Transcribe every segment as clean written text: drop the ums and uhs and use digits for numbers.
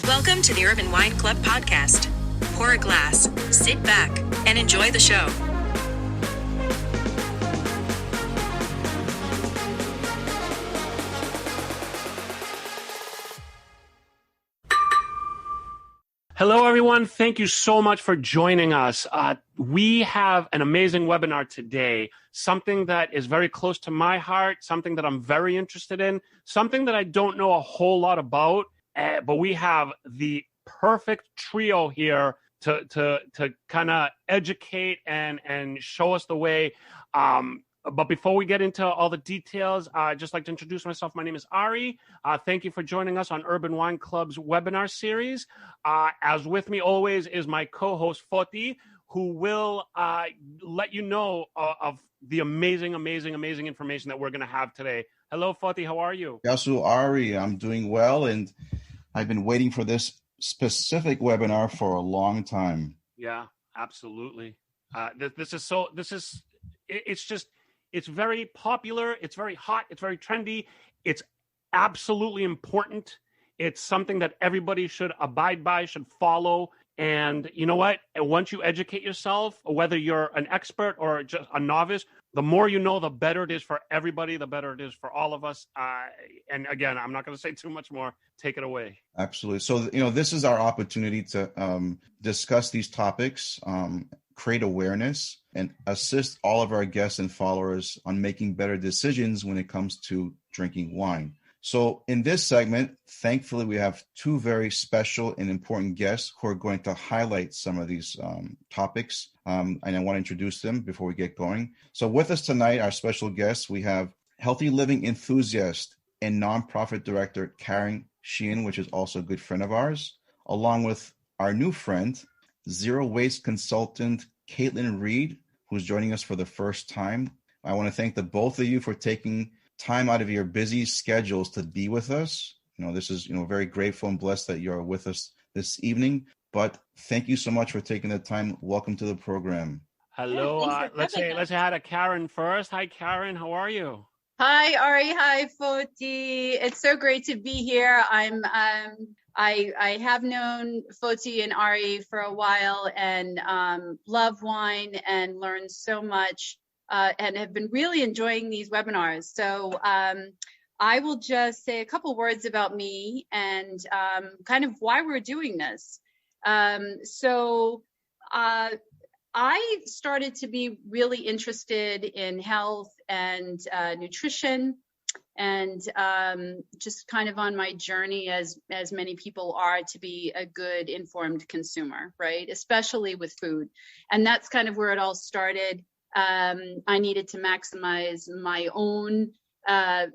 Welcome to the Urban Wine Club podcast. Pour a glass, sit back, and enjoy the show. Hello, everyone. Thank you so much for joining us. We have an amazing webinar today, something that is very close to my heart, something that I'm very interested in, something that I don't know a whole lot about, but we have the perfect trio here to kind of educate and show us the way. But before we get into all the details, I'd just like to introduce myself. My name is Ari. Thank you for joining us on Urban Wine Club's webinar series. As with me always is my co-host, Foti, who will let you know of the amazing information that we're going to have today. Hello, Foti. How are you? Yasu Ari, I'm doing well, and I've been waiting for this specific webinar for a long time. Yeah, absolutely. It's very popular. It's very hot. It's very trendy. It's absolutely important. It's something that everybody should abide by, should follow. And you know what? Once you educate yourself, whether you're an expert or just a novice, the more you know, the better it is for everybody, the better it is for all of us. And again, I'm not going to say too much more. Take it away. Absolutely. So, this is our opportunity to discuss these topics, create awareness, and assist all of our guests and followers on making better decisions when it comes to drinking wine. So in this segment, thankfully, we have two very special and important guests who are going to highlight some of these topics. And I want to introduce them before we get going. So with us tonight, our special guests, we have healthy living enthusiast and nonprofit director, Karen Sheehan, which is also a good friend of ours, along with our new friend, zero waste consultant, Kaitlyn Reed, who's joining us for the first time. I want to thank the both of you for taking time out of your busy schedules to be with us. This is, very grateful and blessed that you're with us this evening. But thank you so much for taking the time. Welcome to the program. Hello. Let's say hi to Karen first. Hi, Karen. How are you? Hi, Ari. Hi, Foti. It's so great to be here. I have known Foti and Ari for a while and love wine and learned so much and have been really enjoying these webinars. So I will just say a couple words about me and kind of why we're doing this. I started to be really interested in health and nutrition, and just kind of on my journey, as many people are, to be a good informed consumer, right? Especially with food. And that's kind of where it all started. I needed to maximize my own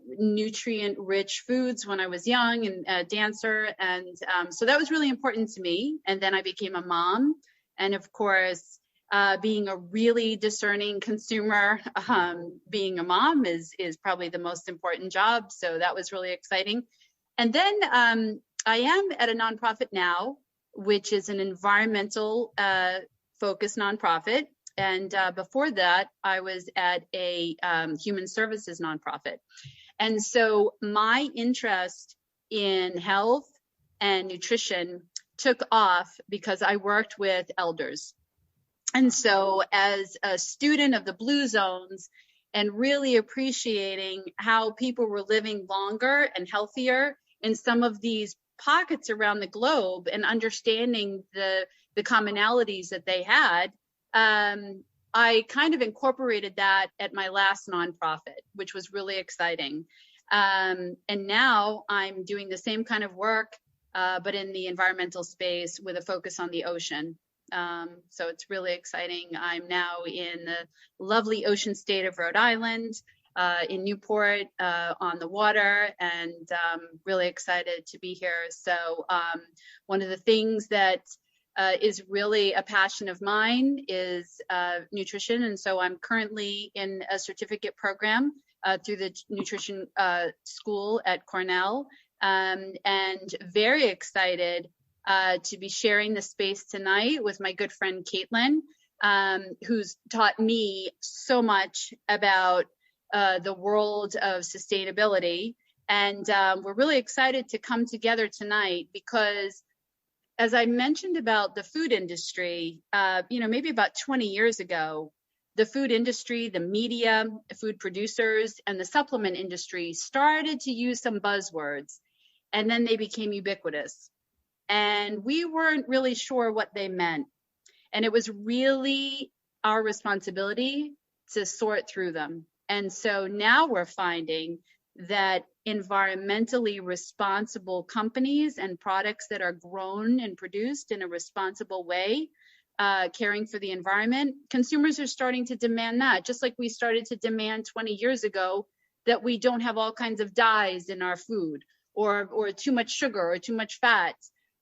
nutrient-rich foods when I was young and a dancer. And so that was really important to me. And then I became a mom. And of course, being a really discerning consumer, being a mom is probably the most important job. So that was really exciting. And then I am at a nonprofit now, which is an environmental focused nonprofit. And before that, I was at a human services nonprofit. And so my interest in health and nutrition took off because I worked with elders. And so as a student of the Blue Zones and really appreciating how people were living longer and healthier in some of these pockets around the globe and understanding the commonalities that they had, I kind of incorporated that at my last nonprofit, which was really exciting. And now I'm doing the same kind of work, but in the environmental space with a focus on the ocean. So it's really exciting. I'm now in the lovely ocean state of Rhode Island, in Newport, on the water, and really excited to be here. So one of the things that is really a passion of mine is nutrition. And so I'm currently in a certificate program through the nutrition school at Cornell, and very excited to be sharing the space tonight with my good friend Kaitlyn, who's taught me so much about the world of sustainability. And we're really excited to come together tonight because as I mentioned about the food industry, maybe about 20 years ago, the food industry, the media, food producers, and the supplement industry started to use some buzzwords, and then they became ubiquitous. And we weren't really sure what they meant. And it was really our responsibility to sort through them. And so now we're finding that environmentally responsible companies and products that are grown and produced in a responsible way, caring for the environment, consumers are starting to demand that, just like we started to demand 20 years ago that we don't have all kinds of dyes in our food, or too much sugar, or too much fat,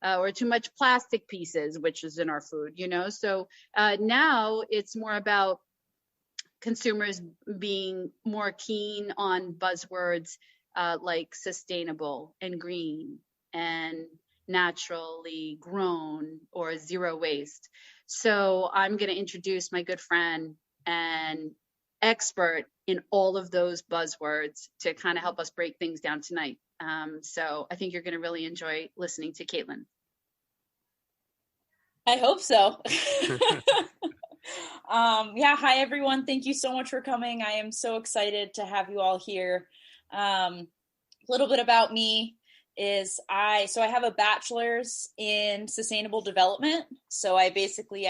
or too much plastic pieces, which is in our food, So now it's more about consumers being more keen on buzzwords like sustainable and green and naturally grown or zero waste. So I'm going to introduce my good friend and expert in all of those buzzwords to kind of help us break things down tonight. So I think you're going to really enjoy listening to Kaitlyn. I hope so. Hi everyone. Thank you so much for coming. I am so excited to have you all here. A little bit about me is I have a bachelor's in sustainable development. So I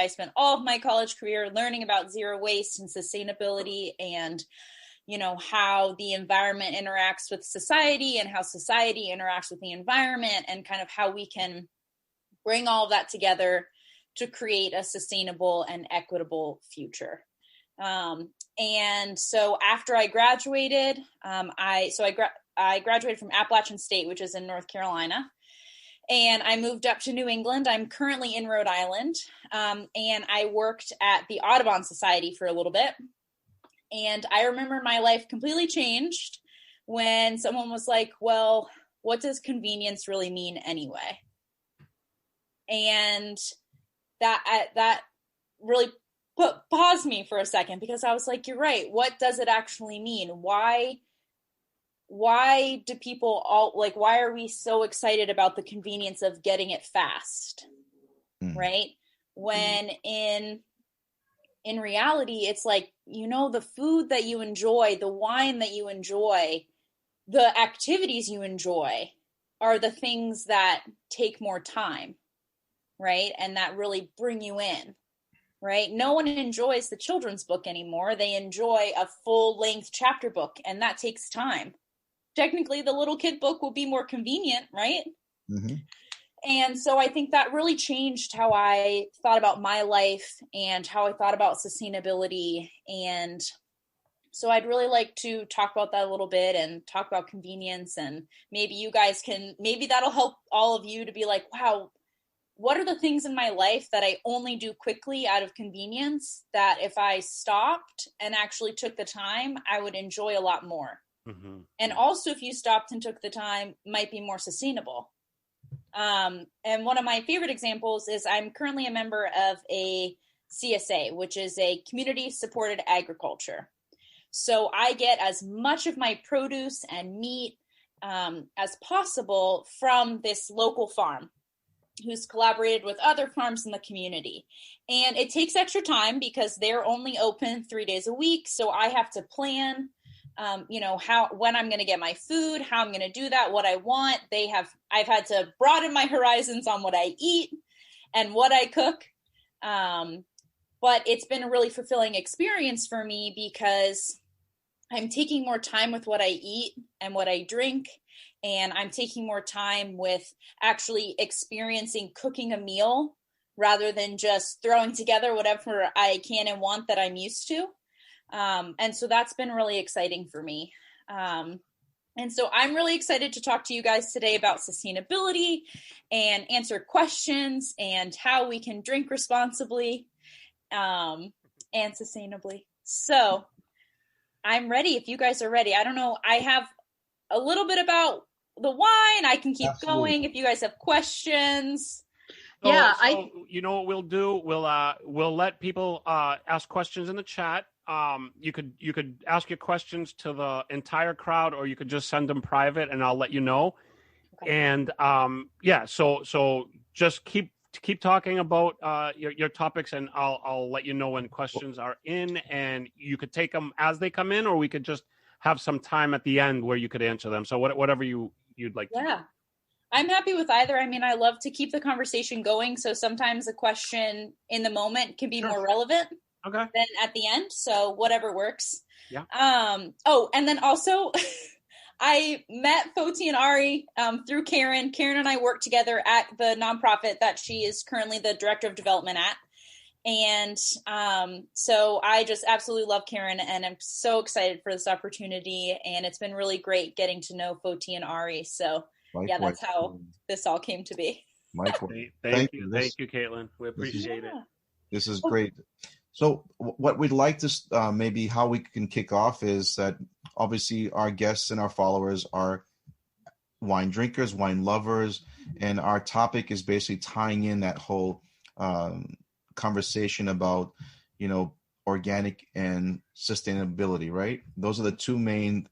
spent all of my college career learning about zero waste and sustainability, and how the environment interacts with society and how society interacts with the environment, and kind of how we can bring all of that together to create a sustainable and equitable future. And so after I graduated, I graduated from Appalachian State, which is in North Carolina, and I moved up to New England. I'm currently in Rhode Island, and I worked at the Audubon Society for a little bit. And I remember my life completely changed when someone was like, well, what does convenience really mean anyway? And that really paused me for a second, because I was like, you're right. What does it actually mean? Why do people why are we so excited about the convenience of getting it fast? Right? When in reality, it's like, the food that you enjoy, the wine that you enjoy, the activities you enjoy are the things that take more time, right? And that really bring you in, right? No one enjoys the children's book anymore. They enjoy a full-length chapter book, and that takes time. Technically, the little kid book will be more convenient, right? Mm-hmm. And so I think that really changed how I thought about my life and how I thought about sustainability. And so I'd really like to talk about that a little bit and talk about convenience, and maybe that'll help all of you to be like, wow, what are the things in my life that I only do quickly out of convenience that if I stopped and actually took the time, I would enjoy a lot more. Mm-hmm. And also, if you stopped and took the time, might be more sustainable. And one of my favorite examples is I'm currently a member of a CSA, which is a community supported agriculture. So I get as much of my produce and meat as possible from this local farm who's collaborated with other farms in the community. And it takes extra time because they're only open 3 days a week. So I have to plan when I'm going to get my food, how I'm going to do that, what I want. I've had to broaden my horizons on what I eat and what I cook. But it's been a really fulfilling experience for me because I'm taking more time with what I eat and what I drink. And I'm taking more time with actually experiencing cooking a meal rather than just throwing together whatever I can and want that I'm used to. And so that's been really exciting for me. And so I'm really excited to talk to you guys today about sustainability and answer questions and how we can drink responsibly and sustainably. So I'm ready if you guys are ready. I don't know. I have a little bit about the wine. I can keep going if you guys have questions. So you know what we'll do? We'll let people ask questions in the chat. You could ask your questions to the entire crowd, or you could just send them private, and I'll let you know. Okay. And so just keep keep talking about your topics, and I'll let you know when questions are in, and you could take them as they come in, or we could just have some time at the end where you could answer them. So whatever you'd like to do. I'm happy with either. I mean, I love to keep the conversation going. So sometimes a question in the moment can be more relevant than at the end. So whatever works. Yeah. Oh, and then also I met Foti and Ari through Karen. Karen and I work together at the nonprofit that she is currently the director of development at. And so I just absolutely love Karen, and I'm so excited for this opportunity. And it's been really great getting to know Foti and Ari. So yeah, that's how this all came to be. Thank you, Kaitlyn. We appreciate it. This is great. So what we'd like to maybe how we can kick off is that obviously our guests and our followers are wine drinkers, wine lovers, and our topic is basically tying in that whole conversation about, organic and sustainability, right? Those are the two main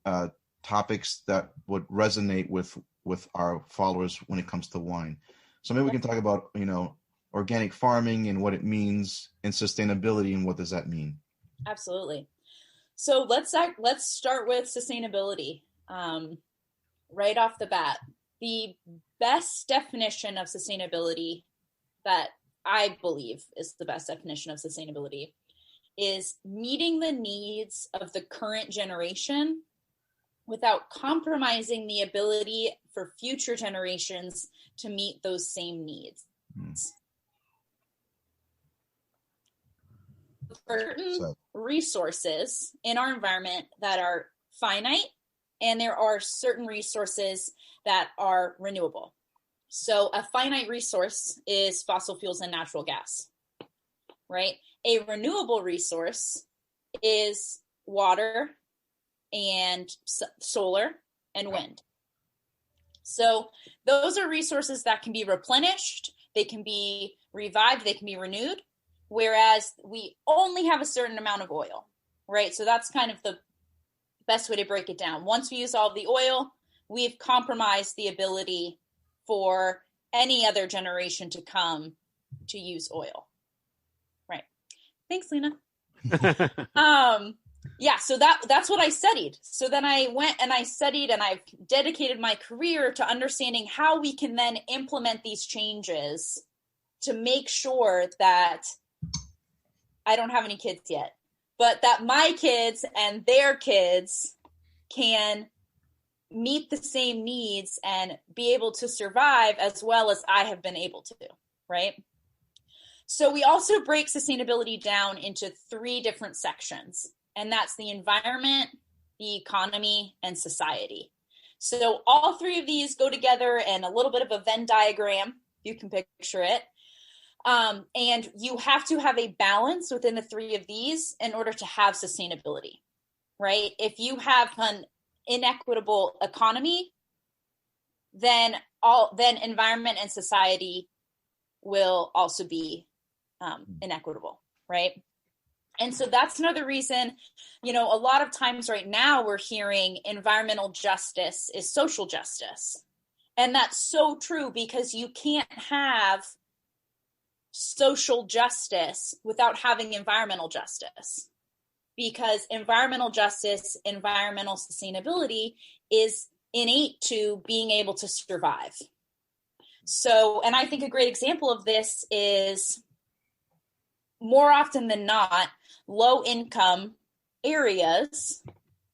topics that would resonate with our followers when it comes to wine. So maybe we can talk about, organic farming and what it means, and sustainability and what does that mean? Absolutely. So let's start with sustainability. Right off the bat, the best definition of sustainability that I believe is the best definition of sustainability is meeting the needs of the current generation without compromising the ability for future generations to meet those same needs. Certain resources in our environment that are finite, and there are certain resources that are renewable. So a finite resource is fossil fuels and natural gas, right? A renewable resource is water and solar and wind. So those are resources that can be replenished, they can be revived, they can be renewed, whereas we only have a certain amount of oil, right? So that's kind of the best way to break it down. Once we use all of the oil, we've compromised the ability for any other generation to come to use oil. Right. Thanks, Lena. Yeah, so that's what I studied. So then I went and I studied, and I've dedicated my career to understanding how we can then implement these changes to make sure that I don't have any kids yet, but that my kids and their kids can meet the same needs and be able to survive as well as I have been able to, right? So we also break sustainability down into 3 different sections, and that's the environment, the economy, and society. So all 3 of these go together in a little bit of a Venn diagram. You can picture it. And you have to have a balance within the 3 of these in order to have sustainability, right? If you have an inequitable economy, then environment and society will also be inequitable, right? And so that's another reason, a lot of times right now we're hearing environmental justice is social justice. And that's so true, because you can't have social justice without having environmental justice, because environmental justice, environmental sustainability is innate to being able to survive. So, and I think a great example of this is, more often than not, low income areas,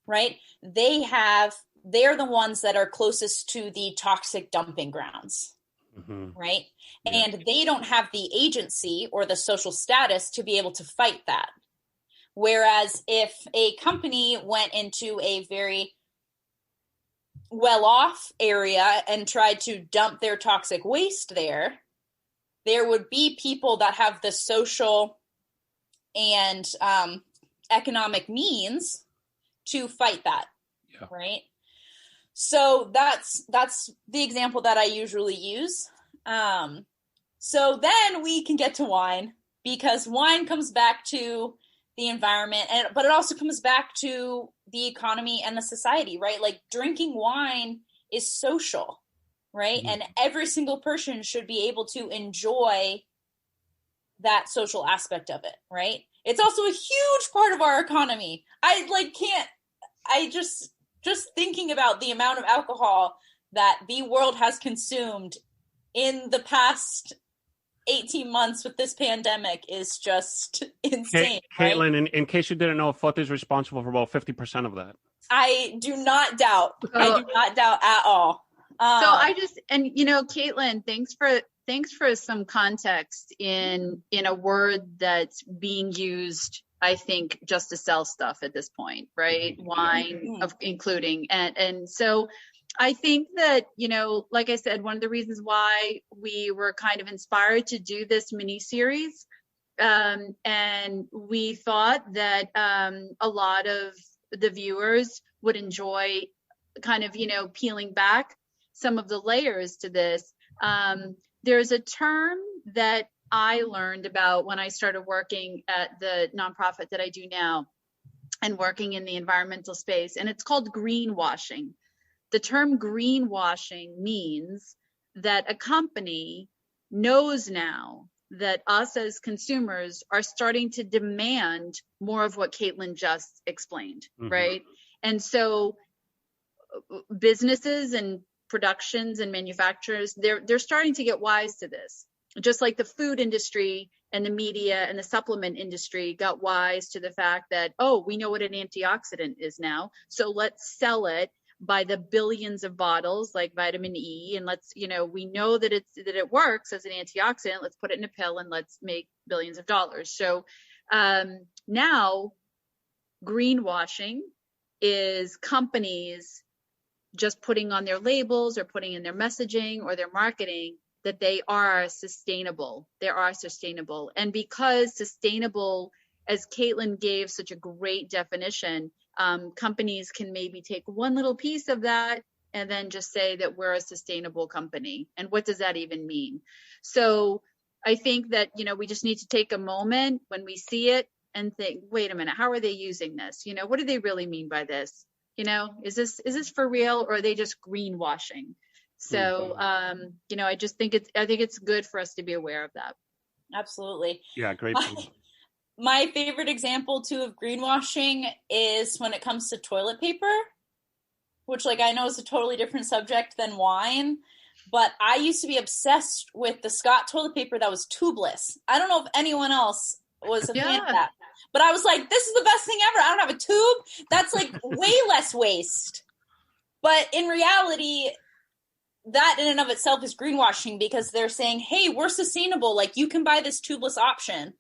right? They're the ones that are closest to the toxic dumping grounds. Mm-hmm. Right. Yeah. And they don't have the agency or the social status to be able to fight that. Whereas if a company went into a very well-off area and tried to dump their toxic waste there would be people that have the social and economic means to fight that. Yeah. Right. So that's the example that I usually use. So then we can get to wine, because wine comes back to the environment, but it also comes back to the economy and the society, right? Like, drinking wine is social. right? Mm-hmm. And every single person should be able to enjoy that social aspect of it, right? It's also a huge part of our economy. Just thinking about the amount of alcohol that the world has consumed in the past 18 months with this pandemic is just insane. Kaitlyn, right? in case you didn't know, Fotios is responsible for about 50% of that. I do not doubt. I do not doubt at all. So I just, and Kaitlyn, thanks for some context in a word that's being used, I think, just to sell stuff at this point, right? Wine, including, and so I think that, like I said, one of the reasons why we were kind of inspired to do this mini series, and we thought that a lot of the viewers would enjoy kind of, peeling back some of the layers to this. There's a term that I learned about when I started working at the nonprofit that I do now and working in the environmental space, and it's called greenwashing. The term greenwashing means that a company knows now that us as consumers are starting to demand more of what Kaitlyn just explained, right? And so businesses and productions and manufacturers, they're starting to get wise to this. Just like the food industry and the media and the supplement industry got wise to the fact that, oh, we know what an antioxidant is now, so let's sell it by the billions of bottles like vitamin E, and let's, we know that it works as an antioxidant, let's put it in a pill and let's make billions of dollars. So now greenwashing is companies just putting on their labels or putting in their messaging or their marketing that they are sustainable. And because sustainable, as Kaitlyn gave such a great definition, companies can maybe take one little piece of that and then just say that we're a sustainable company. And what does that even mean? So I think that, we just need to take a moment when we see it and think, wait a minute, how are they using this? What do they really mean by this? Is this for real, or are they just greenwashing? So, I just think it's good for us to be aware of that. Absolutely. Yeah, great. My favorite example too of greenwashing is when it comes to toilet paper, which I know is a totally different subject than wine, but I used to be obsessed with the Scott toilet paper that was tubeless. I don't know if anyone else was a fan of that, but I was like, this is the best thing ever. I don't have a tube. That's way less waste. But in reality, that in and of itself is greenwashing, because they're saying, hey, we're sustainable. You can buy this tubeless option.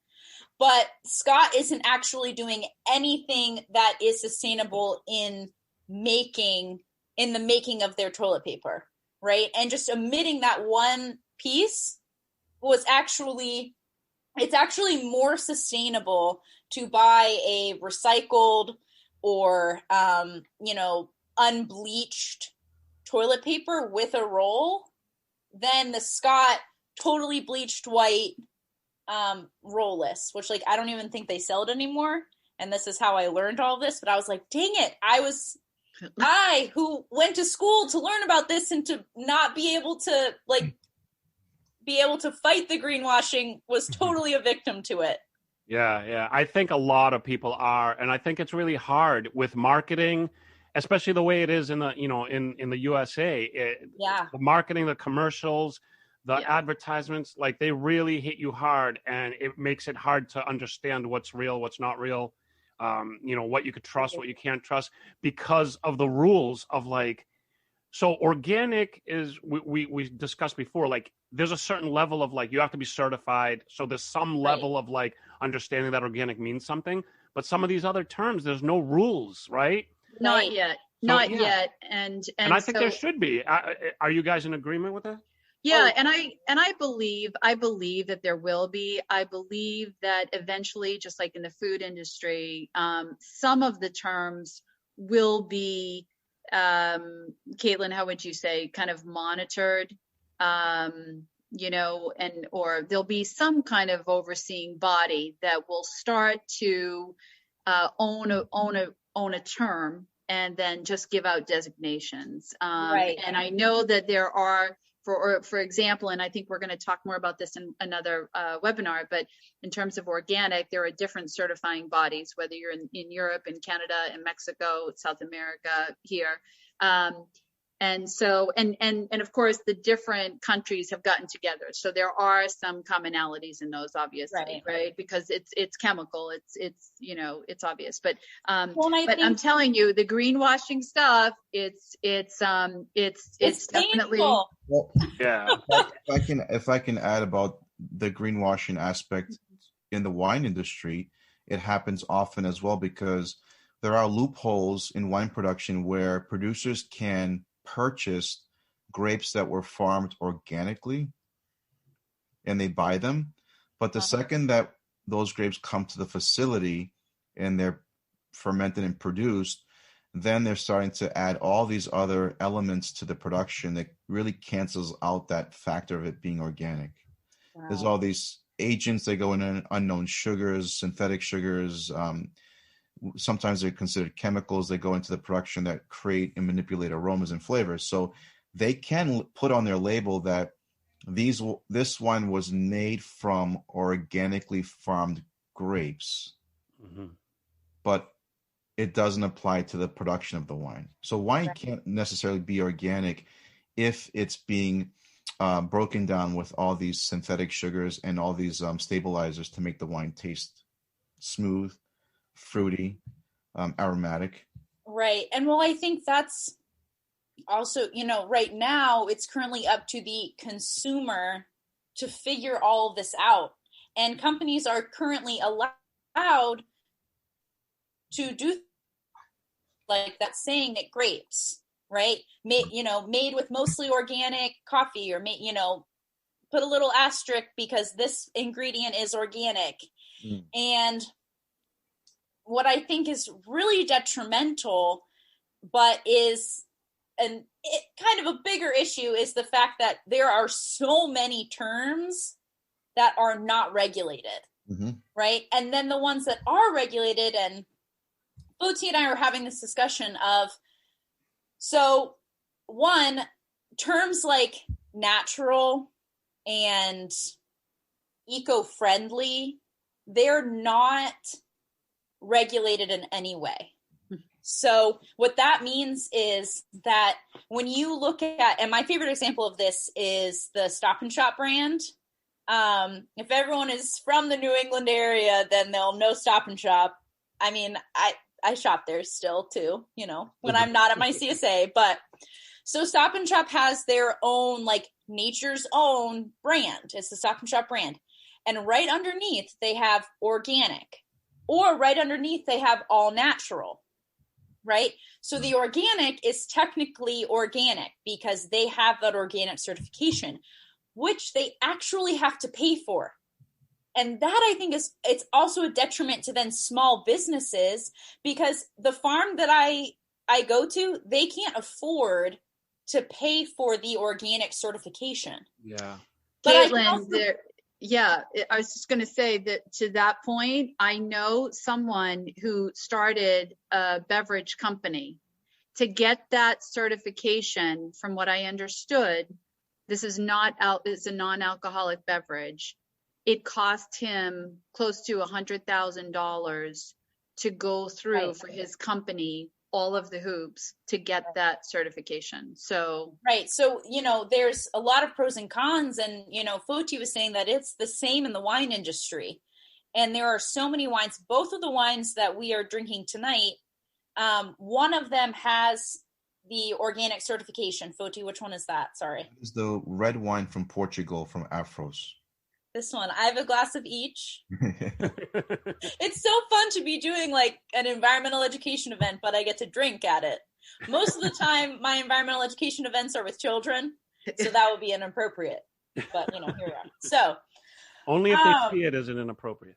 But Scott isn't actually doing anything that is sustainable in the making of their toilet paper, right? And just omitting that one piece it's actually more sustainable to buy a recycled or, unbleached toilet paper with a roll than the Scott totally bleached white rollless, which I don't even think they sell it anymore. And this is how I learned all of this, but I was like, dang it, I who went to school to learn about this and to not be able to fight the greenwashing was totally a victim to it. Yeah. I think a lot of people are, and I think it's really hard with marketing, especially the way it is in the, in the USA. The marketing, the commercials, the advertisements, they really hit you hard, and it makes it hard to understand what's real, what's not real, what you could trust, what you can't trust, because of the rules of so organic is, we discussed before, there's a certain level of you have to be certified. So there's some level of understanding that organic means something, but some of these other terms, there's no rules, right? Not yet. Not yet. And I think there should be. Are you guys in agreement with that? Yeah, and I believe that there will be. I believe that eventually, just like in the food industry, some of the terms will be, Kaitlyn, how would you say, kind of monitored, or there'll be some kind of overseeing body that will start to own a term and then just give out designations. Right. And I know that there are, for example, and I think we're going to talk more about this in another webinar, but in terms of organic, there are different certifying bodies, whether you're in Europe, in Canada, in Mexico, South America, here. And so, and of course, the different countries have gotten together. So there are some commonalities in those, obviously, right? Because it's chemical, it's it's obvious. But I'm telling you, the greenwashing stuff, it's definitely. Well, Yeah. if I can add about the greenwashing aspect in the wine industry, it happens often as well because there are loopholes in wine production where producers can purchase grapes that were farmed organically and they buy them. But the second that those grapes come to the facility and they're fermented and produced, then they're starting to add all these other elements to the production that really cancels out that factor of it being organic. Wow. There's all these agents that go in, unknown sugars, synthetic sugars. Sometimes they're considered chemicals. They go into the production that create and manipulate aromas and flavors. So they can put on their label that this wine was made from organically farmed grapes, but it doesn't apply to the production of the wine. So wine can't necessarily be organic if it's being broken down with all these synthetic sugars and all these stabilizers to make the wine taste smooth, fruity, aromatic. Right. And well, I think that's also, right now it's currently up to the consumer to figure all of this out. And companies are currently allowed to do like that, saying that grapes, right, made with mostly organic coffee, or put a little asterisk because this ingredient is organic. And what I think is really detrimental, but is kind of a bigger issue, is the fact that there are so many terms that are not regulated, right? And then the ones that are regulated, and Foti and I are having this discussion of, so one, terms like natural and eco-friendly, they're not regulated in any way. So what that means is that when you look at, and my favorite example of this is the Stop and Shop brand. If everyone is from the New England area, then they'll know Stop and Shop. I mean, I shop there still too, when I'm not at my CSA, but so Stop and Shop has their own, like, nature's own brand. It's the Stop and Shop brand. And right underneath they have organic, or right underneath they have all natural, right? So the organic is technically organic because they have that organic certification, which they actually have to pay for. And that, I think, it's also a detriment to then small businesses, because the farm that I go to, they can't afford to pay for the organic certification. Yeah. But Kaitlyn, I was just going to say that to that point, I know someone who started a beverage company. To get that certification, from what I understood, this is it's a non-alcoholic beverage. It cost him close to $100,000 to go through for his company, all of the hoops to get that certification. So So, there's a lot of pros and cons, and, Foti was saying that it's the same in the wine industry. And there are so many wines. Both of the wines that we are drinking tonight, one of them has the organic certification. Foti, which one is that? Sorry. It's the red wine from Portugal, from Afros. This one. I have a glass of each. It's so fun to be doing like an environmental education event, but I get to drink at it. Most of the time, my environmental education events are with children, so that would be inappropriate. But, here we are. So only if they see it as an inappropriate.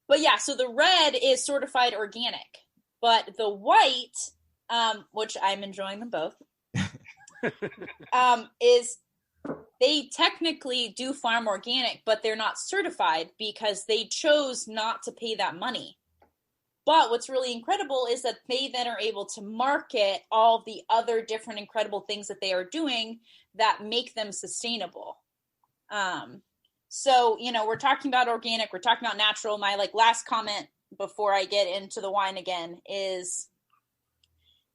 But yeah, so the red is certified organic, but the white, which I'm enjoying them both, is they technically do farm organic, but they're not certified because they chose not to pay that money. But what's really incredible is that they then are able to market all the other different incredible things that they are doing that make them sustainable. So, we're talking about organic, we're talking about natural. My last comment before I get into the wine again is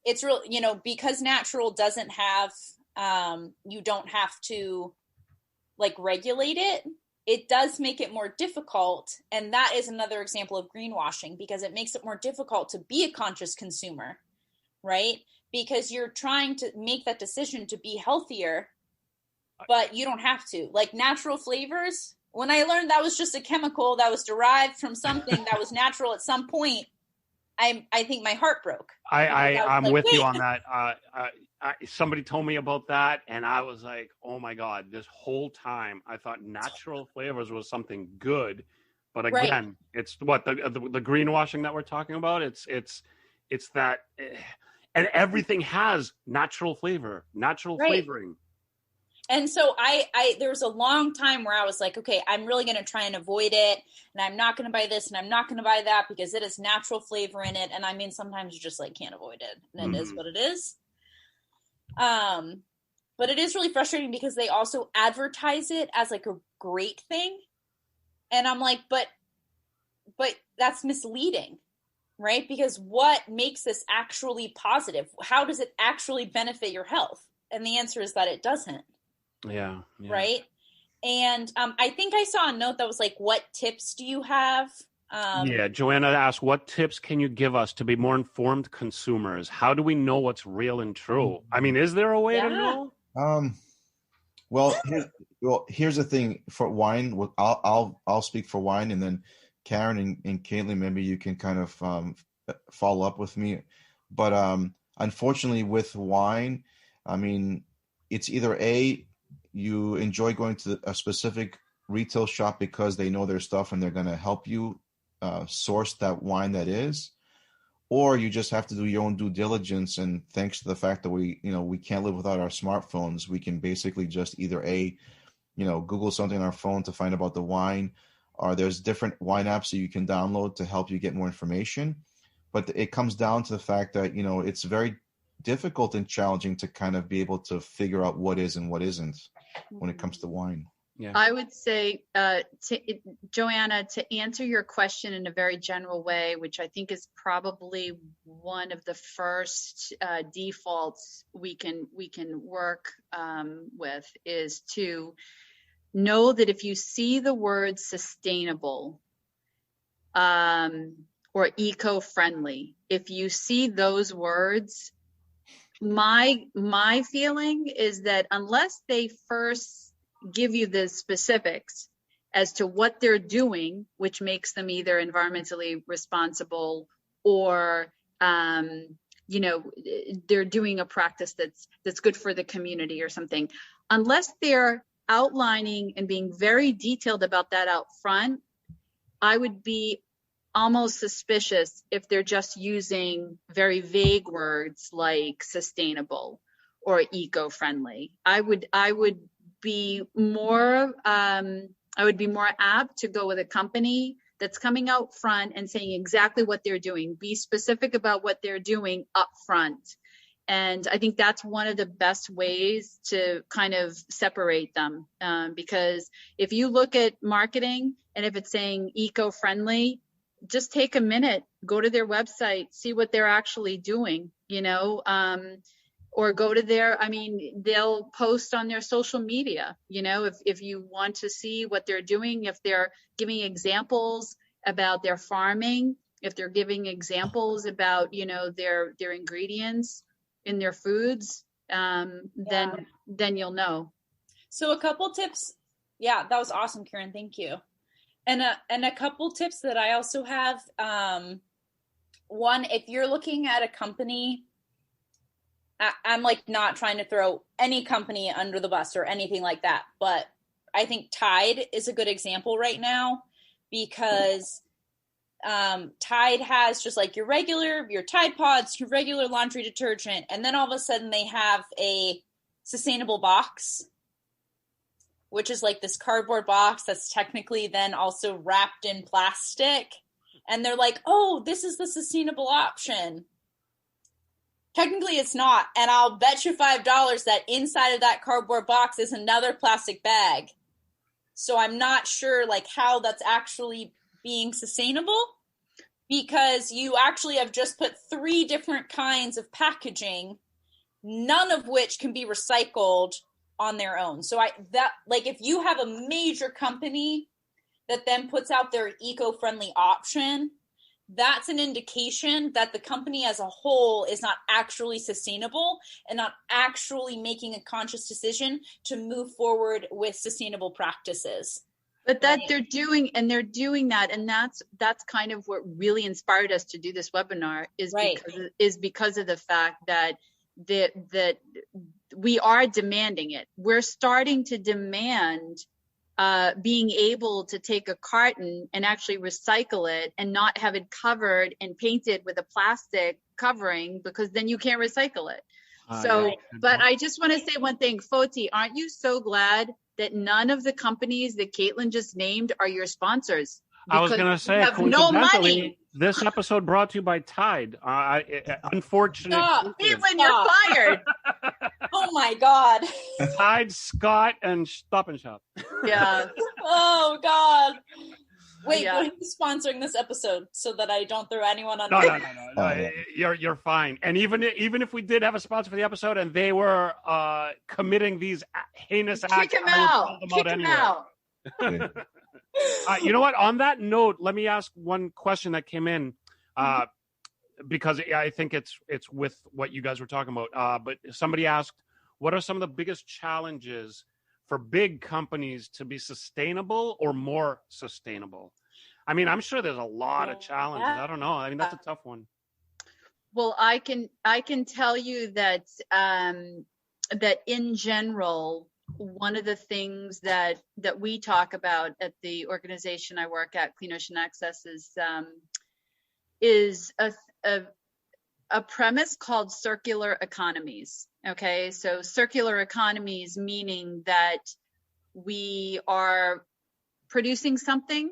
it's real, because natural doesn't have, you don't have to regulate it. It does make it more difficult. And that is another example of greenwashing, because it makes it more difficult to be a conscious consumer, right? Because you're trying to make that decision to be healthier, but you don't have to. Natural flavors, when I learned that was just a chemical that was derived from something that was natural at some point, I think my heart broke. I'm with you on that. Somebody told me about that, and I was like, oh my God, this whole time I thought natural flavors was something good. But again, it's what the greenwashing that we're talking about. It's that, and everything has natural flavor, natural flavoring. And so there was a long time where I was like, okay, I'm really going to try and avoid it. And I'm not going to buy this and I'm not going to buy that because it has natural flavor in it. And I mean, sometimes you just can't avoid it. And it is what it is. But it is really frustrating because they also advertise it as a great thing. And I'm like, but that's misleading, right? Because what makes this actually positive? How does it actually benefit your health? And the answer is that it doesn't. Yeah. Right. And I think I saw a note that was what tips do you have? Joanna asked, what tips can you give us to be more informed consumers? How do we know what's real and true? I mean, is there a way to know? Well, here's the thing for wine. I'll speak for wine, and then Karen and Kaitlyn, maybe you can kind of follow up with me. But unfortunately, with wine, I mean, it's either you enjoy going to a specific retail shop because they know their stuff and they're going to help you source that wine that is, or you just have to do your own due diligence. And thanks to the fact that we can't live without our smartphones, we can basically just either Google something on our phone to find about the wine, or there's different wine apps that you can download to help you get more information. But it comes down to the fact that, it's very difficult and challenging to kind of be able to figure out what is and what isn't when it comes to wine. Yeah. I would say, Joanna, to answer your question in a very general way, which I think is probably one of the first defaults we can work with, is to know that if you see the word sustainable or eco-friendly, if you see those words, my feeling is that unless they first give you the specifics as to what they're doing, which makes them either environmentally responsible or they're doing a practice that's good for the community or something, unless they're outlining and being very detailed about that out front, I would be almost suspicious if they're just using very vague words like sustainable or eco-friendly. I would be more apt to go with a company that's coming out front and saying exactly what they're doing. Be specific about what they're doing up front. And I think that's one of the best ways to kind of separate them. Because if you look at marketing and if it's saying eco-friendly, just take a minute, go to their website, see what they're actually doing, or go to they'll post on their social media, if you want to see what they're doing, if they're giving examples about their farming, if they're giving examples about, their ingredients in their foods, then you'll know. So a couple tips. Yeah, that was awesome, Karen. Thank you. And a couple tips that I also have. One, if you're looking at a company, I'm not trying to throw any company under the bus or anything like that, but I think Tide is a good example right now because Tide has just your Tide Pods, your regular laundry detergent, and then all of a sudden they have a sustainable box, which is this cardboard box that's technically then also wrapped in plastic. and they're like, oh, this is the sustainable option. Technically it's not. And I'll bet you $5 that inside of that cardboard box is another plastic bag. So I'm not sure like how that's actually being sustainable, because you actually have just put 3 different kinds of packaging, none of which can be recycled on their own. So if you have a major company that then puts out their eco-friendly option, that's an indication that the company as a whole is not actually sustainable and not actually making a conscious decision to move forward with sustainable practices. But that they're doing that, and that's kind of what really inspired us to do this webinar is because of the fact that we are demanding it. We're starting to demand being able to take a carton and actually recycle it and not have it covered and painted with a plastic covering, because then you can't recycle it. But I just want to say one thing, Foti, aren't you so glad that none of the companies that Kaitlyn just named are your sponsors? I was going to say, coincidentally, this episode brought to you by Tide. Unfortunate. Stop. Kaitlyn, you're fired. Oh my God. Tide, Scott, and Stop and Shop. Yeah. Oh God. Wait, who's sponsoring this episode so that I don't throw anyone under? No. You're fine. And even if we did have a sponsor for the episode and they were committing these heinous acts, kick him out. Kick him out. You know what? On that note, let me ask one question that came in, because I think it's with what you guys were talking about. But somebody asked, what are some of the biggest challenges for big companies to be sustainable or more sustainable? I mean, I'm sure there's a lot of challenges. I don't know. I mean, that's a tough one. Well, I can tell you that that in general, one of the things that we talk about at the organization I work at, Clean Ocean Access, is a premise called circular economies. Okay, so circular economies meaning that we are producing something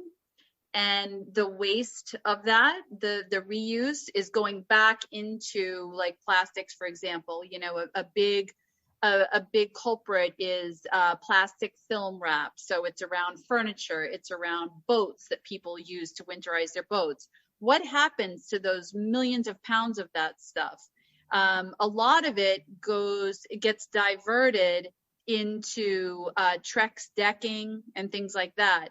and the waste of that, the reuse is going back into like plastics, for example. You know, a big culprit is plastic film wrap. So it's around furniture, it's around boats that people use to winterize their boats. What happens to those millions of pounds of that stuff? A lot of it gets diverted into Trex decking and things like that.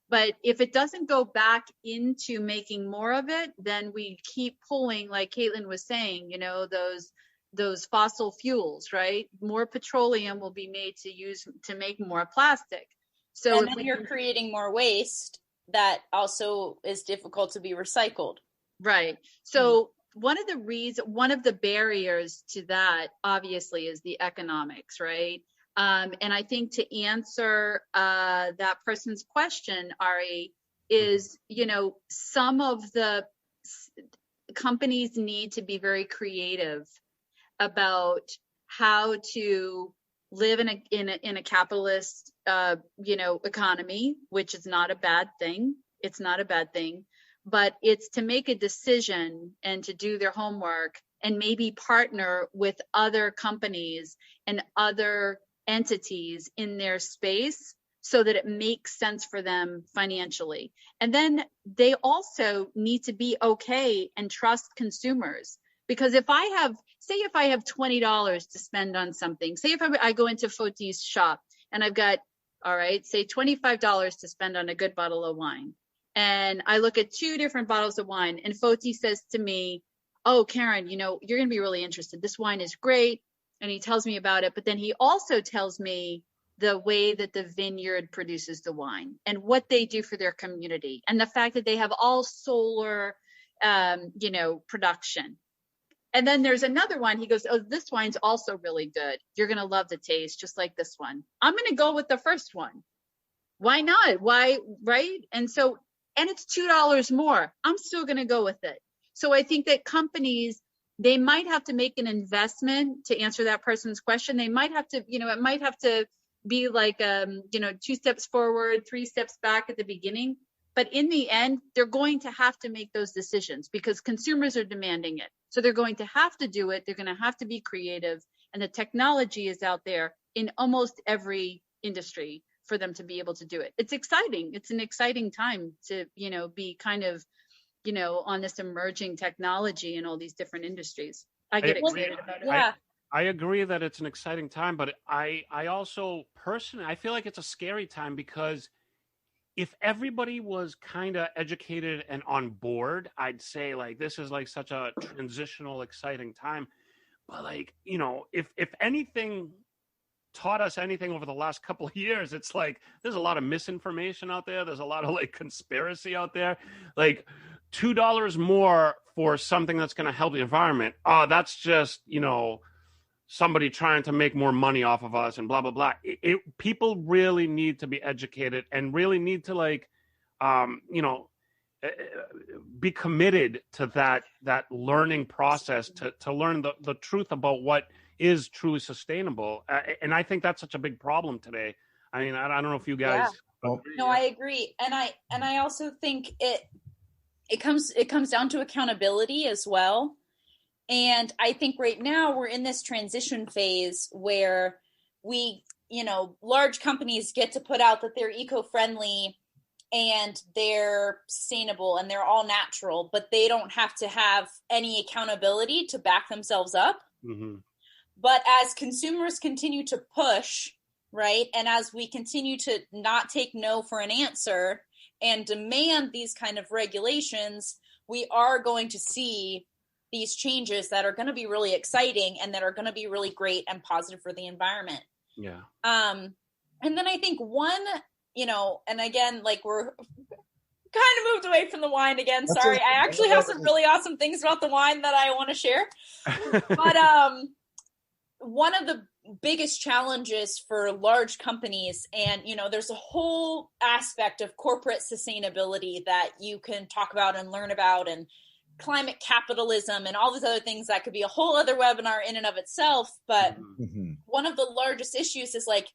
But if it doesn't go back into making more of it, then we keep pulling, like Kaitlyn was saying, you know, those fossil fuels, right? More petroleum will be made to make more plastic. So and then you're creating more waste that also is difficult to be recycled. Right. So one of the barriers to that obviously is the economics, right? And I think to answer that person's question, Ari, is, you know, some of the companies need to be very creative about how to live in a capitalist, economy, which is not a bad thing. It's not a bad thing, but it's to make a decision and to do their homework and maybe partner with other companies and other entities in their space so that it makes sense for them financially. And then they also need to be okay and trust consumers. Because if I have $20 to spend on something, say if I go into Fotios shop and I've got, all right, say $25 to spend on a good bottle of wine. And I look at 2 different bottles of wine and Foti says to me, oh, Karen, you know, you're going to be really interested. This wine is great. And he tells me about it. But then he also tells me the way that the vineyard produces the wine and what they do for their community. And the fact that they have all solar, production. And then there's another one. He goes, oh, this wine's also really good. You're going to love the taste, just like this one. I'm going to go with the first one. Why not? Why, right? And it's $2 more. I'm still going to go with it. So I think that companies, they might have to make an investment to answer that person's question. They might have to, it might have to be like, 2 steps forward, 3 steps back at the beginning. But in the end, they're going to have to make those decisions because consumers are demanding it. So they're going to have to do it. They're going to have to be creative. And the technology is out there in almost every industry for them to be able to do it. It's exciting. It's an exciting time to, be kind of, on this emerging technology in all these different industries. I get excited about it. Yeah. I agree that it's an exciting time, but I also personally, I feel like it's a scary time because if everybody was kind of educated and on board, I'd say like this is like such a transitional, exciting time. But like, if anything taught us anything over the last couple of years, it's like there's a lot of misinformation out there. There's a lot of like conspiracy out there. Like $2 more for something that's going to help the environment. Oh, that's just, somebody trying to make more money off of us and blah, blah, blah. People really need to be educated and really need to like, be committed to that learning process to learn the truth about what is truly sustainable. And I think that's such a big problem today. I mean, I don't know if you guys. Yeah. No, I agree. And I also think it comes down to accountability as well. And I think right now we're in this transition phase where we, large companies get to put out that they're eco-friendly and they're sustainable and they're all natural, but they don't have to have any accountability to back themselves up. Mm-hmm. But as consumers continue to push, right, and as we continue to not take no for an answer and demand these kind of regulations, we are going to see these changes that are going to be really exciting and that are going to be really great and positive for the environment. Yeah. And then I think one, and again, like we're kind of moved away from the wine again. Sorry. I actually have some really awesome things about the wine that I want to share. But one of the biggest challenges for large companies, and, there's a whole aspect of corporate sustainability that you can talk about and learn about, and climate capitalism and all these other things that could be a whole other webinar in and of itself. But one of the largest issues is like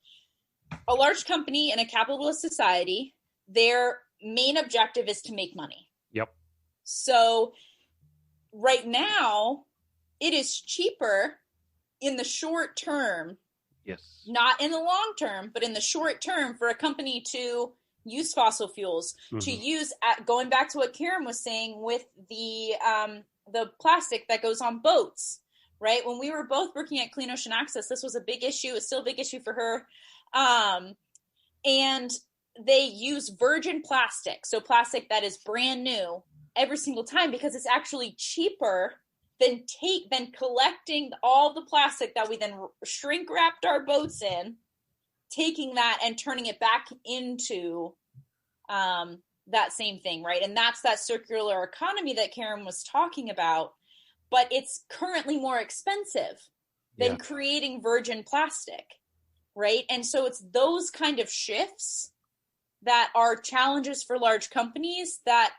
a large company in a capitalist society, their main objective is to make money. Yep. So right now it is cheaper in the short term. Yes. Not in the long term, but in the short term for a company to use fossil fuels, to use, going back to what Karen was saying with the plastic that goes on boats, right? When we were both working at Clean Ocean Access, this was a big issue. It's still a big issue for her. And they use virgin plastic. So plastic that is brand new every single time because it's actually cheaper than collecting all the plastic that we then shrink wrapped our boats in, taking that and turning it back into that same thing, right? And that's that circular economy that Karen was talking about, but it's currently more expensive than creating virgin plastic, right? And so it's those kind of shifts that are challenges for large companies that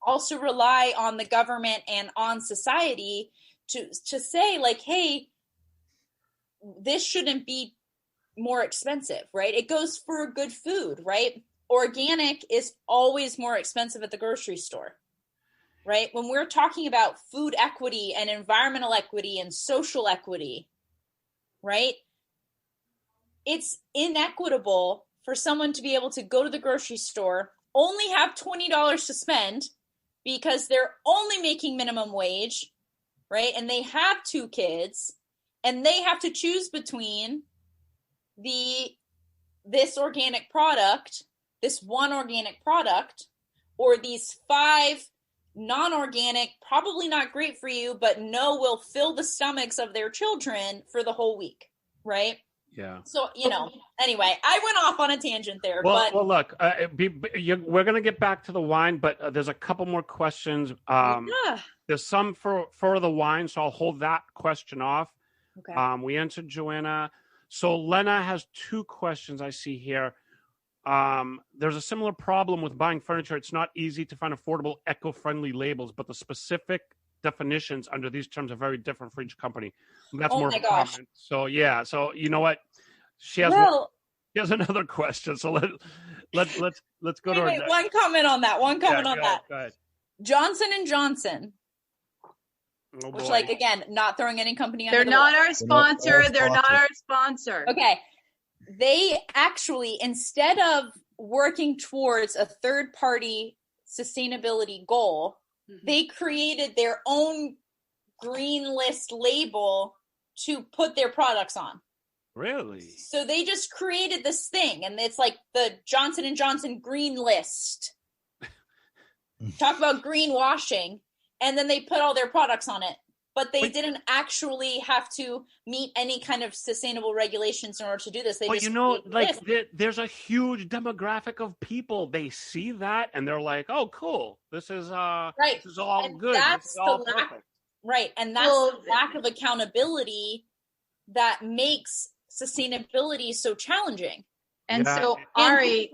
also rely on the government and on society to say like, hey, this shouldn't be more expensive, right? It goes for good food, right? Organic is always more expensive at the grocery store, right? When we're talking about food equity and environmental equity and social equity, right? It's inequitable for someone to be able to go to the grocery store, only have $20 to spend because they're only making minimum wage, right? And they have 2 kids and they have to choose between this organic product, this one organic product, or these 5 non-organic, probably not great for you, but will fill the stomachs of their children for the whole week, right? Yeah. So, anyway, I went off on a tangent there. Well, look, we're going to get back to the wine, but there's a couple more questions. There's some for the wine, so I'll hold that question off. Okay. We answered Joanna. So Lena has 2 questions I see here. There's a similar problem with buying furniture. It's not easy to find affordable, eco-friendly labels, but the specific definitions under these terms are very different for each company. That's more of a comment. So yeah. So you know what? She has another question. So let's go to our next. One comment on that. Go ahead. Johnson and Johnson, Oh, which, boy. like, again, not throwing any company under They're the not bus. our sponsor. They're not our sponsor. Okay. They actually, instead of working towards a third-party sustainability goal, they created their own green list label to put their products on. Really? So they just created this thing, and it's like the Johnson & Johnson green list. Talk about greenwashing, and then they put all their products on it. But they didn't actually have to meet any kind of sustainable regulations in order to do this. There's a huge demographic of people. They see that and they're like, "Oh, cool! This is right. This is all and good. That's this is all the perfect." Right, and that's the lack of accountability that makes sustainability so challenging. And so, Ari,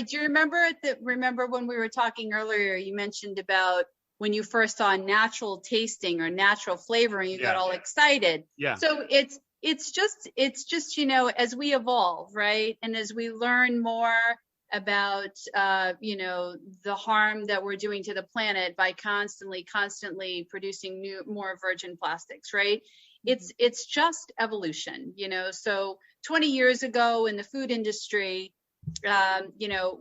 do you remember when we were talking earlier? You mentioned about when you first saw natural tasting or natural flavoring, you got all excited. Yeah. So it's just, as we evolve, right? And as we learn more about, the harm that we're doing to the planet by constantly producing more virgin plastics, right? It's just evolution, so 20 years ago in the food industry,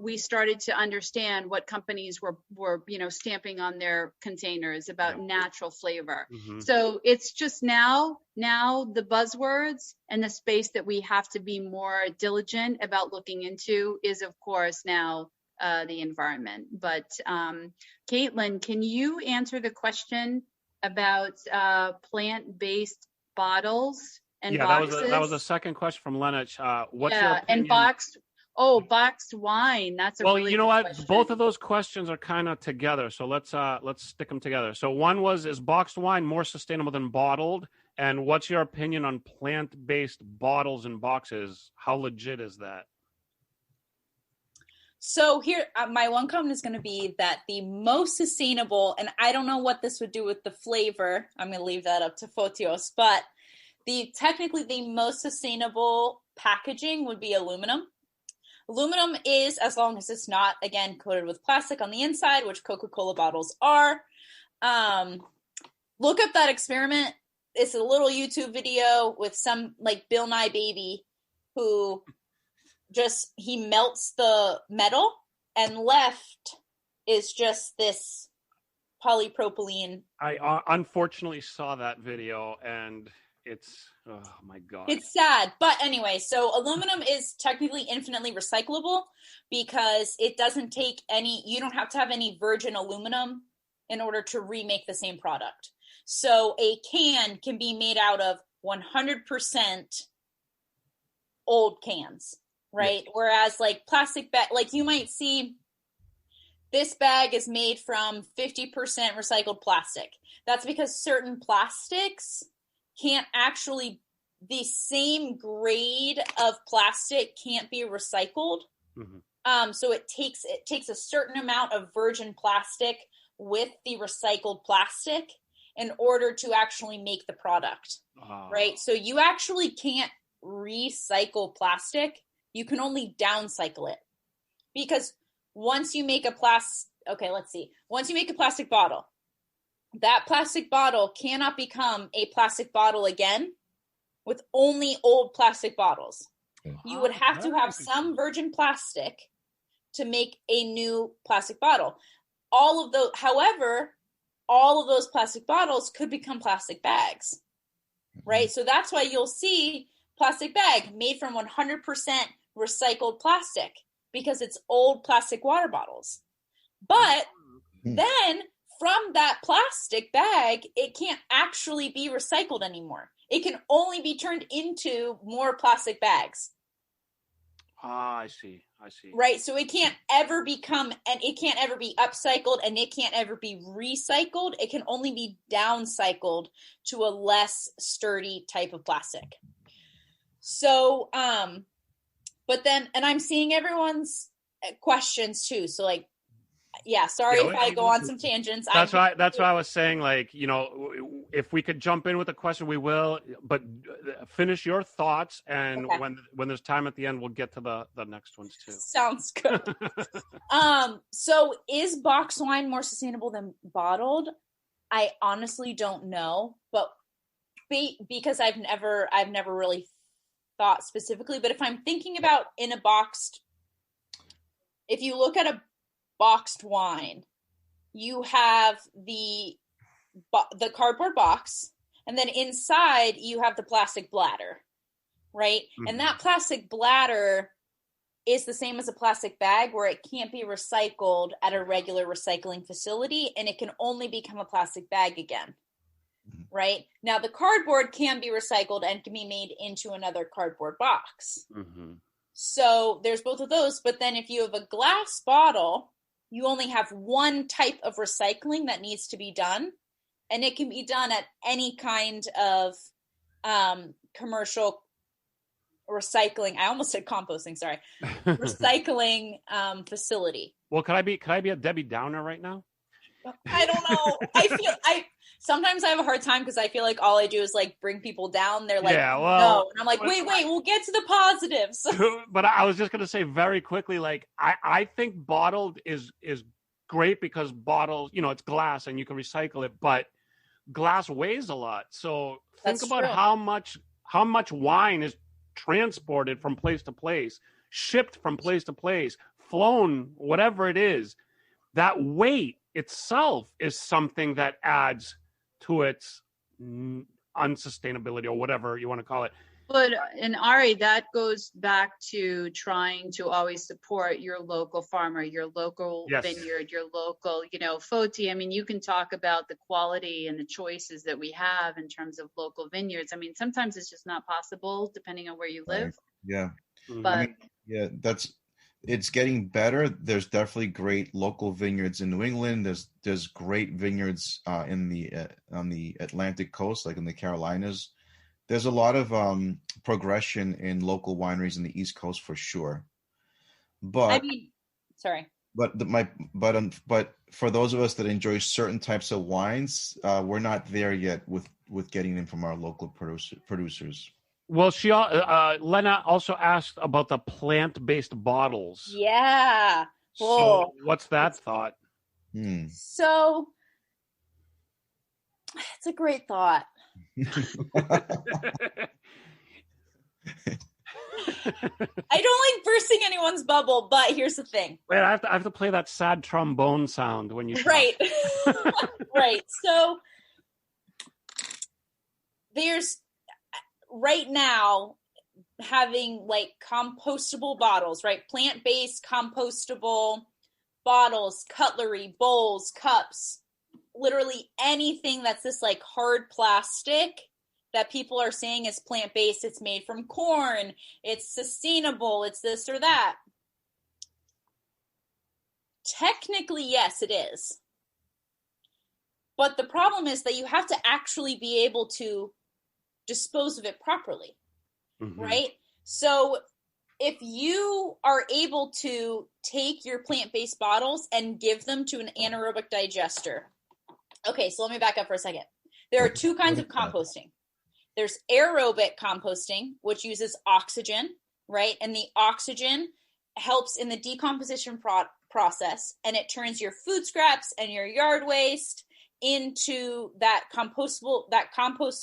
we started to understand what companies were stamping on their containers about natural flavor. Mm-hmm. So it's just now the buzzwords and the space that we have to be more diligent about looking into is, of course, now the environment. But Kaitlyn, can you answer the question about plant-based bottles and boxes? That was a second question from Lennox. What's your opinion? And boxed wine. That's a really good question. Both of those questions are kind of together. So let's stick them together. So one was, is boxed wine more sustainable than bottled? And what's your opinion on plant-based bottles and boxes? How legit is that? So here, my one comment is going to be that the most sustainable, and I don't know what this would do with the flavor. I'm going to leave that up to Fotios, but technically the most sustainable packaging would be aluminum. Aluminum is, as long as it's not, again, coated with plastic on the inside, which Coca-Cola bottles are. Look up that experiment. It's a little YouTube video with some, like, Bill Nye baby who he melts the metal, and left is just this polypropylene. I unfortunately saw that video, and it's, oh my God. It's sad. But anyway, so aluminum is technically infinitely recyclable because it doesn't take you don't have to have any virgin aluminum in order to remake the same product. So a can be made out of 100% old cans, right? Yes. Whereas like plastic bag, like you might see this bag is made from 50% recycled plastic. That's because certain plastics can't actually, the same grade of plastic can't be recycled. Mm-hmm. So it takes a certain amount of virgin plastic with the recycled plastic in order to actually make the product, right? So you actually can't recycle plastic. You can only downcycle it, because once you make once you make a plastic bottle, that plastic bottle cannot become a plastic bottle again with only old plastic bottles. You would have to have some virgin plastic to make a new plastic bottle. However, all of those plastic bottles could become plastic bags, right? So that's why you'll see plastic bag made from 100% recycled plastic, because it's old plastic water bottles. But then from that plastic bag, it can't actually be recycled anymore. It can only be turned into more plastic bags. I see. Right. So it can't ever become, and it can't ever be upcycled, and it can't ever be recycled. It can only be downcycled to a less sturdy type of plastic. So, but then, and I'm seeing everyone's questions too. So like, yeah, sorry Yeah, if I go on some tangents. That's why I was saying, like, you know, if we could jump in with a question, we will, but finish your thoughts, and Okay. when there's time at the end, we'll get to the next ones too. Sounds good. So is boxed wine more sustainable than bottled? I honestly don't know, but because I've never really thought specifically, but if I'm thinking about if you look at a boxed wine, you have the cardboard box, and then inside you have the plastic bladder, right? Mm-hmm. And that plastic bladder is the same as a plastic bag, where it can't be recycled at a regular recycling facility, and it can only become a plastic bag again, right? Now, the cardboard can be recycled and can be made into another cardboard box. Mm-hmm. So there's both of those, but then if you have a glass bottle, you only have one type of recycling that needs to be done, and it can be done at any kind of commercial recycling. I almost said composting. Sorry, recycling facility. Well, could I be a Debbie Downer right now? I don't know. Sometimes I have a hard time because I feel like all I do is like bring people down. They're like, no, and I'm like, wait, we'll get to the positives. But I was just going to say very quickly, like I think bottled is great because bottles, you know, it's glass and you can recycle it, but glass weighs a lot. So think about how much wine is transported from place to place, shipped from place to place, flown, whatever it is. That weight itself is something that adds to its unsustainability, or whatever you want to call it. But, and Ari, that goes back to trying to always support your local farmer, your local vineyard, your local, you know, Foti. I mean, you can talk about the quality and the choices that we have in terms of local vineyards. I mean, sometimes it's just not possible depending on where you live. Yeah. But it's getting better. There's definitely great local vineyards in New England. There's great vineyards on the Atlantic coast, like in the Carolinas. There's a lot of progression in local wineries in the East Coast for sure. But I mean, sorry. But for those of us that enjoy certain types of wines, we're not there yet with getting them from our local producers. Well, Lena also asked about the plant-based bottles. Yeah. So what's that thought? So it's a great thought. I don't like bursting anyone's bubble, but here's the thing. Wait, I have to play that sad trombone sound when you talk. Right. Right. So there's right now having like compostable bottles, right? Plant-based compostable bottles, cutlery, bowls, cups, literally anything that's this like hard plastic that people are saying is plant-based. It's made from corn. It's sustainable. It's this or that. Technically, yes, it is. But the problem is that you have to actually be able to dispose of it properly, right? So if you are able to take your plant-based bottles and give them to an anaerobic digester. Okay, so let me back up for a second. There are two kinds of composting. There's aerobic composting, which uses oxygen, right? And the oxygen helps in the decomposition process, and it turns your food scraps and your yard waste into that compost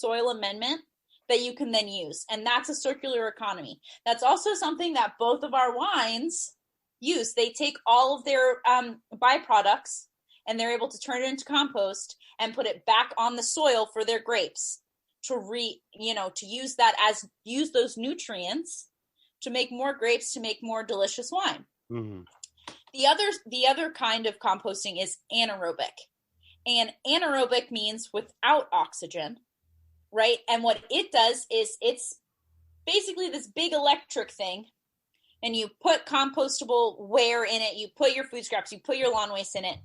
soil amendment that you can then use. And that's a circular economy. That's also something that both of our wines use. They take all of their byproducts and they're able to turn it into compost and put it back on the soil for their grapes to use those nutrients to make more grapes, to make more delicious wine. Mm-hmm. The other kind of composting is anaerobic. And anaerobic means without oxygen, right? And what it does is it's basically this big electric thing, and you put compostable ware in it, you put your food scraps, you put your lawn waste in it,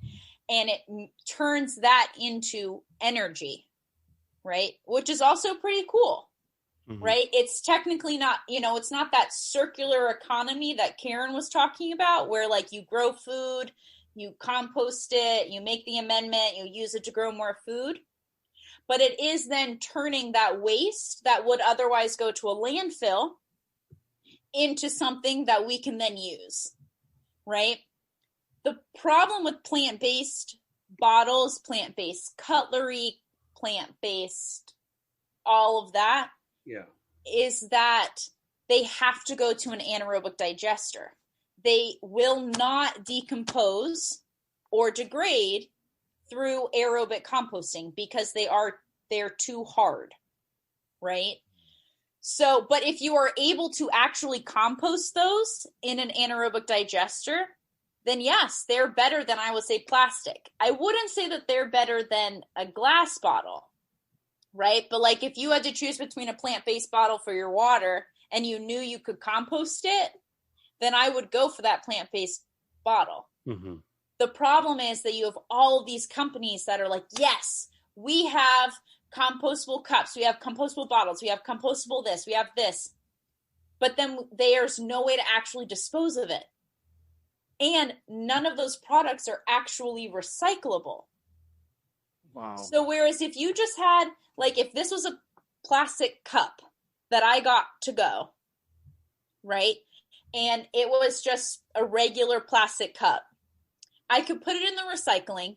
and it turns that into energy, right? Which is also pretty cool, right? It's technically not, it's not that circular economy that Karen was talking about, where like you grow food, you compost it, you make the amendment, you use it to grow more food. But it is then turning that waste that would otherwise go to a landfill into something that we can then use, right? The problem with plant-based bottles, plant-based cutlery, plant-based all of that is that they have to go to an anaerobic digester. They will not decompose or degrade through aerobic composting because they're too hard, right? So, but if you are able to actually compost those in an anaerobic digester, then yes, they're better than, I would say, plastic. I wouldn't say that they're better than a glass bottle, right? But like if you had to choose between a plant-based bottle for your water and you knew you could compost it, then I would go for that plant-based bottle. Mm-hmm. The problem is that you have all of these companies that are like, yes, we have compostable cups, we have compostable bottles, we have compostable this, we have this. But then there's no way to actually dispose of it. And none of those products are actually recyclable. Wow. So whereas if you just had, like if this was a plastic cup that I got to go, right? And it was just a regular plastic cup, I could put it in the recycling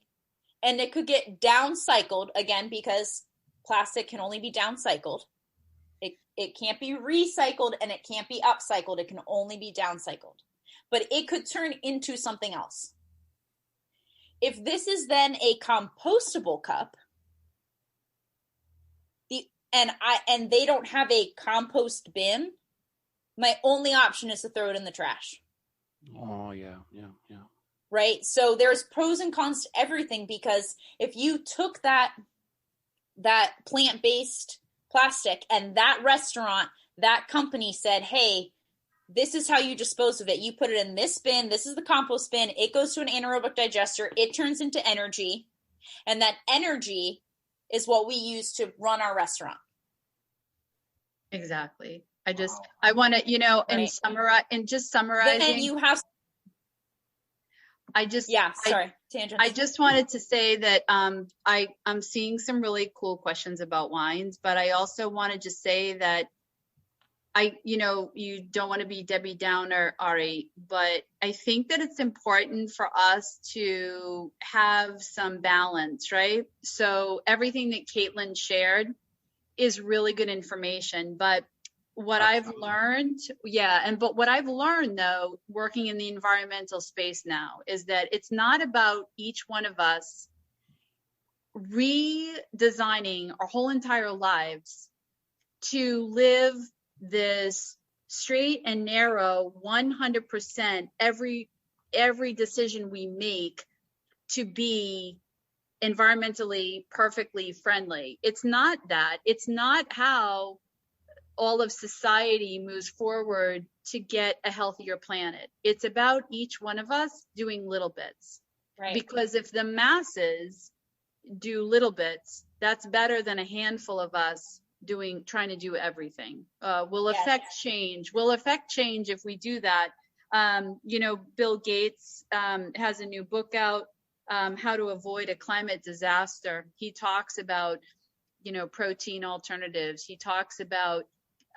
and it could get downcycled again because plastic can only be downcycled. It can't be recycled and it can't be upcycled. It can only be downcycled. But it could turn into something else. If this is then a compostable cup, and they don't have a compost bin, my only option is to throw it in the trash. Oh, yeah. Right? So there's pros and cons to everything, because if you took that plant-based plastic and that restaurant, that company said, hey, this is how you dispose of it. You put it in this bin. This is the compost bin. It goes to an anaerobic digester. It turns into energy. And that energy is what we use to run our restaurant. Exactly. I want to, and summarizing. Then you have. Tangent. I just wanted to say that I'm seeing some really cool questions about wines, but I also wanted to say that you don't want to be Debbie Downer, Ari, but I think that it's important for us to have some balance, right? So everything that Kaitlyn shared is really good information, but what I've learned, what I've learned though, working in the environmental space now, is that it's not about each one of us redesigning our whole entire lives to live this straight and narrow 100% every decision we make to be environmentally perfectly friendly. It's not that. It's not how all of society moves forward to get a healthier planet. It's about each one of us doing little bits. Right. Because if the masses do little bits, that's better than a handful of us trying to do everything. We'll affect change. We'll affect change if we do that. Bill Gates has a new book out, How to Avoid a Climate Disaster. He talks about, protein alternatives. He talks about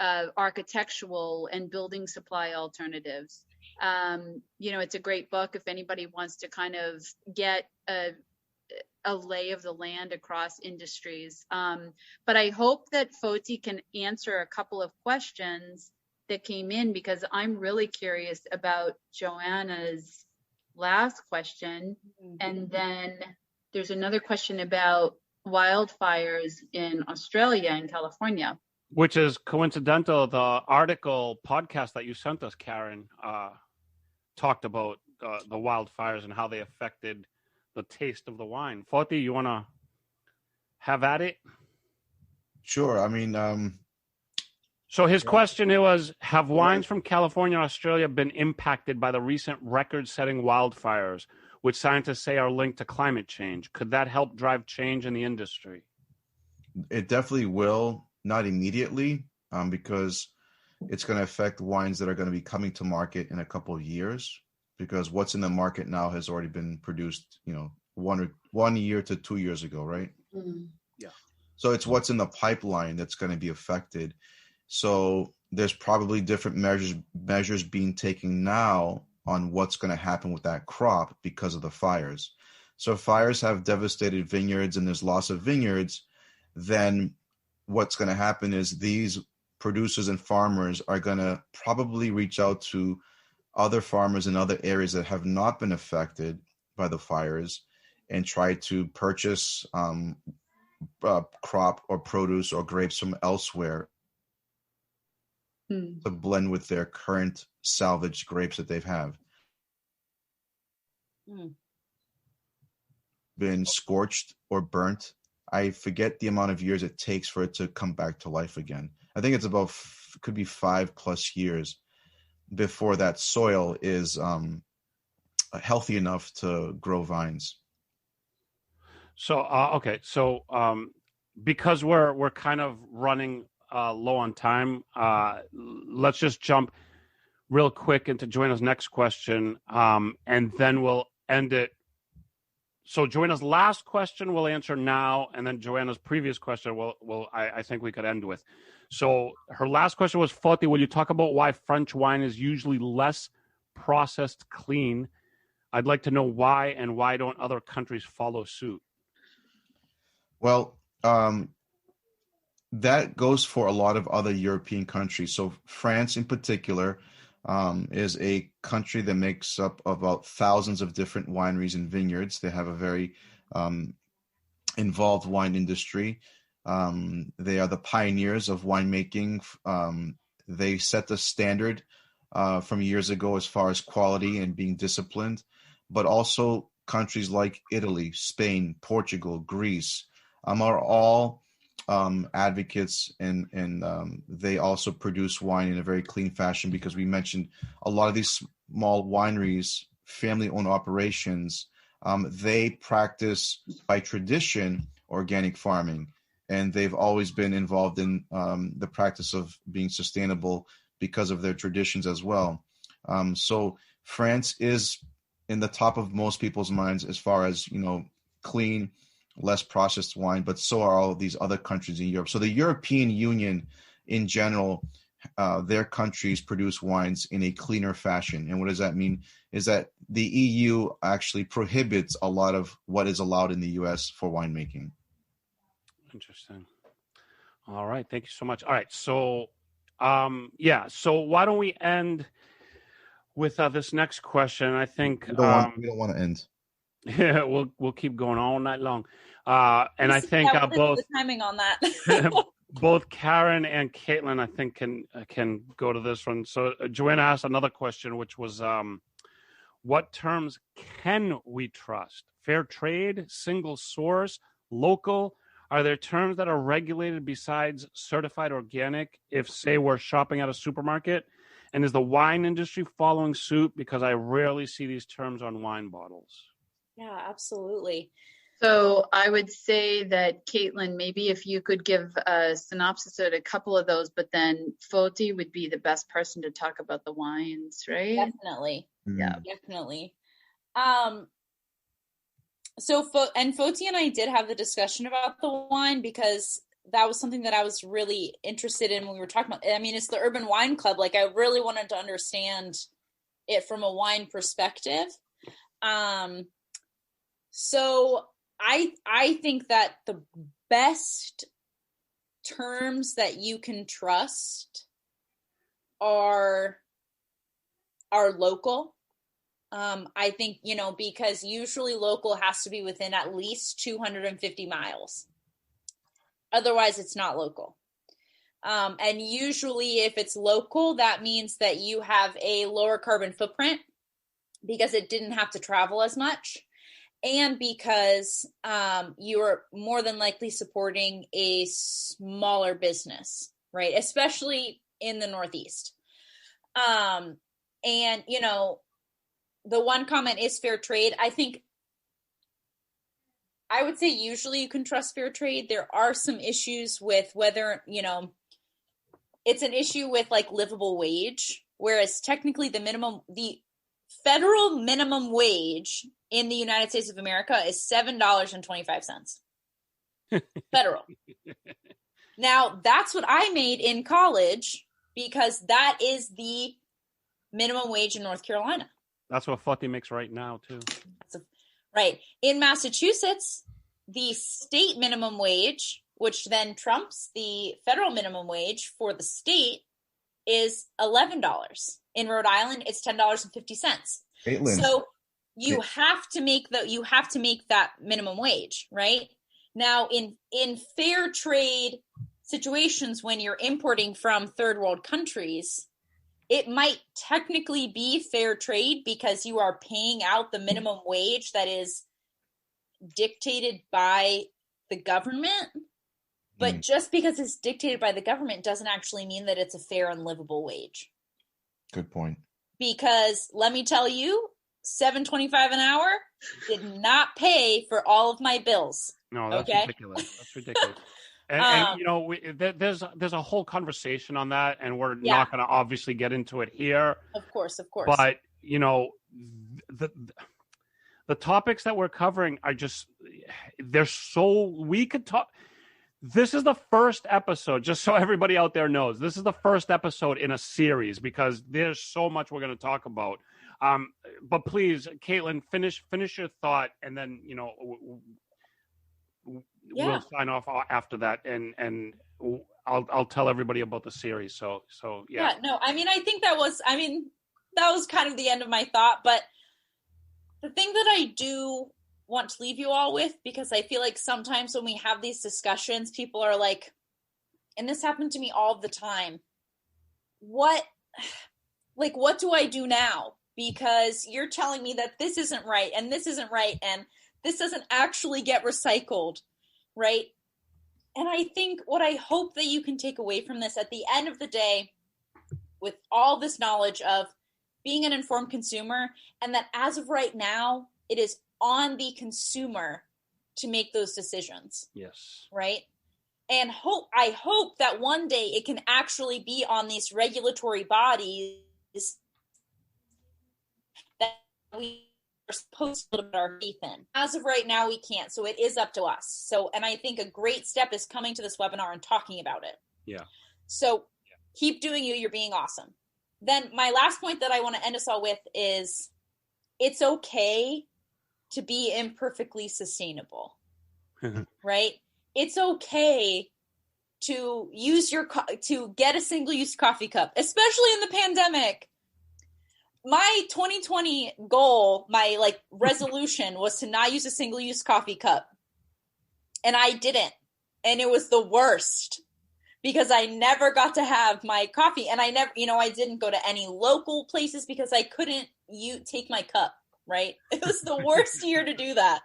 architectural and building supply alternatives. It's a great book if anybody wants to kind of get a lay of the land across industries. But I hope that Foti can answer a couple of questions that came in, because I'm really curious about Joanna's last question. And then there's another question about wildfires in Australia and California. Which is coincidental. The podcast that you sent us, Karen, talked about the wildfires and how they affected the taste of the wine. Foti, you want to have at it? Sure. I mean, so his question was, have wines from California and Australia been impacted by the recent record-setting wildfires, which scientists say are linked to climate change? Could that help drive change in the industry? It definitely will, not immediately, because it's going to affect wines that are going to be coming to market in a couple of years. because what's in the market now has already been produced, 1 year to 2 years ago, right? Mm. Yeah. So it's what's in the pipeline that's going to be affected. So there's probably different measures being taken now on what's going to happen with that crop because of the fires. So if fires have devastated vineyards and there's loss of vineyards, then what's going to happen is these producers and farmers are going to probably reach out to other farmers in other areas that have not been affected by the fires and try to purchase crop or produce or grapes from elsewhere to blend with their current salvaged grapes that they've have. Been scorched or burnt. I forget the amount of years it takes for it to come back to life again. I think it's about could be 5+ years before that soil is healthy enough to grow vines. So okay, so because we're kind of running low on time, let's just jump real quick into Joanna's next question, and then we'll end it. So Joanna's last question we'll answer now, and then Joanna's previous question I think we could end with. So her last question was, Foti, will you talk about why French wine is usually less processed clean? I'd like to know why, and why don't other countries follow suit? Well, that goes for a lot of other European countries. So France in particular is a country that makes up about thousands of different wineries and vineyards. They have a very involved wine industry. They are the pioneers of winemaking. They set the standard from years ago as far as quality and being disciplined, but also countries like Italy, Spain, Portugal, Greece are all advocates, and they also produce wine in a very clean fashion, because we mentioned a lot of these small wineries, family-owned operations, they practice by tradition organic farming, and they've always been involved in the practice of being sustainable because of their traditions as well. So France is in the top of most people's minds as far as, clean, less processed wine, but so are all of these other countries in Europe. So the European Union in general, their countries produce wines in a cleaner fashion. And what does that mean? Is that the EU actually prohibits a lot of what is allowed in the US for winemaking. Interesting. All right. Thank you so much. All right. So, so why don't we end with this next question? I think we don't want to end. Yeah, we'll keep going all night long. And I think both the timing on that. both Karen and Kaitlyn, I think, can go to this one. So Joanna asked another question, which was, what terms can we trust? Fair trade, single source, local? Are there terms that are regulated besides certified organic if, say, we're shopping at a supermarket? And is the wine industry following suit? Because I rarely see these terms on wine bottles. Yeah, absolutely. So I would say that, Kaitlyn, maybe if you could give a synopsis of a couple of those, but then Foti would be the best person to talk about the wines, right? Definitely. Yeah, definitely. So Foti and I did have the discussion about the wine, because that was something that I was really interested in when we were talking about. I mean, it's the Urban Wine Club. Like, I really wanted to understand it from a wine perspective. So I think that the best terms that you can trust are local. I think, because usually local has to be within at least 250 miles. Otherwise, it's not local. And usually if it's local, that means that you have a lower carbon footprint because it didn't have to travel as much. And because you're more than likely supporting a smaller business, right? Especially in the Northeast. And, the one comment is fair trade. I would say usually you can trust fair trade. There are some issues with whether, it's an issue with like livable wage, whereas technically the federal minimum wage in the United States of America is $7.25. Federal. Now, that's what I made in college because that is the minimum wage in North Carolina. That's what Foti makes right now, too. Right. In Massachusetts, the state minimum wage, which then trumps the federal minimum wage for the state, is $11. In Rhode Island, it's $10.50. Kaitlyn. So you have to make that minimum wage, right? Now, in fair trade situations, when you're importing from third world countries, it might technically be fair trade because you are paying out the minimum wage that is dictated by the government. But just because it's dictated by the government doesn't actually mean that it's a fair and livable wage. Good point. Because let me tell you, $7.25 an hour did not pay for all of my bills. No, that's okay? ridiculous. That's ridiculous. And you know, there's a whole conversation on that, and we're not going to obviously get into it here. Of course. But you know, the topics that we're covering are just we could talk. This is the first episode, just so everybody out there knows. This is the first episode in a series because there's so much we're going to talk about. But please, Kaitlyn, finish your thought, and then we'll sign off after that, and I'll tell everybody about the series. So yeah. No, I mean, I think that was kind of the end of my thought. But the thing that I do want to leave you all with, because I feel like sometimes when we have these discussions, people are like, and this happened to me all the time, what do I do now? Because you're telling me that this isn't right, and this isn't right, and this doesn't actually get recycled, right? And I think what I hope that you can take away from this at the end of the day, with all this knowledge of being an informed consumer, and that as of right now, it is on the consumer to make those decisions. Yes. Right? And I hope that one day it can actually be on these regulatory bodies that we are supposed to put our faith in. As of right now, we can't. So it is up to us. So, and I think a great step is coming to this webinar and talking about it. Yeah. So keep doing you. You're being awesome. Then my last point that I want to end us all with is it's okay to be imperfectly sustainable, right? It's okay to to get a single-use coffee cup, especially in the pandemic. My 2020 goal, my resolution was to not use a single-use coffee cup. And I didn't. And it was the worst because I never got to have my coffee. And I never, I didn't go to any local places because I couldn't take my cup. Right? It was the worst year to do that.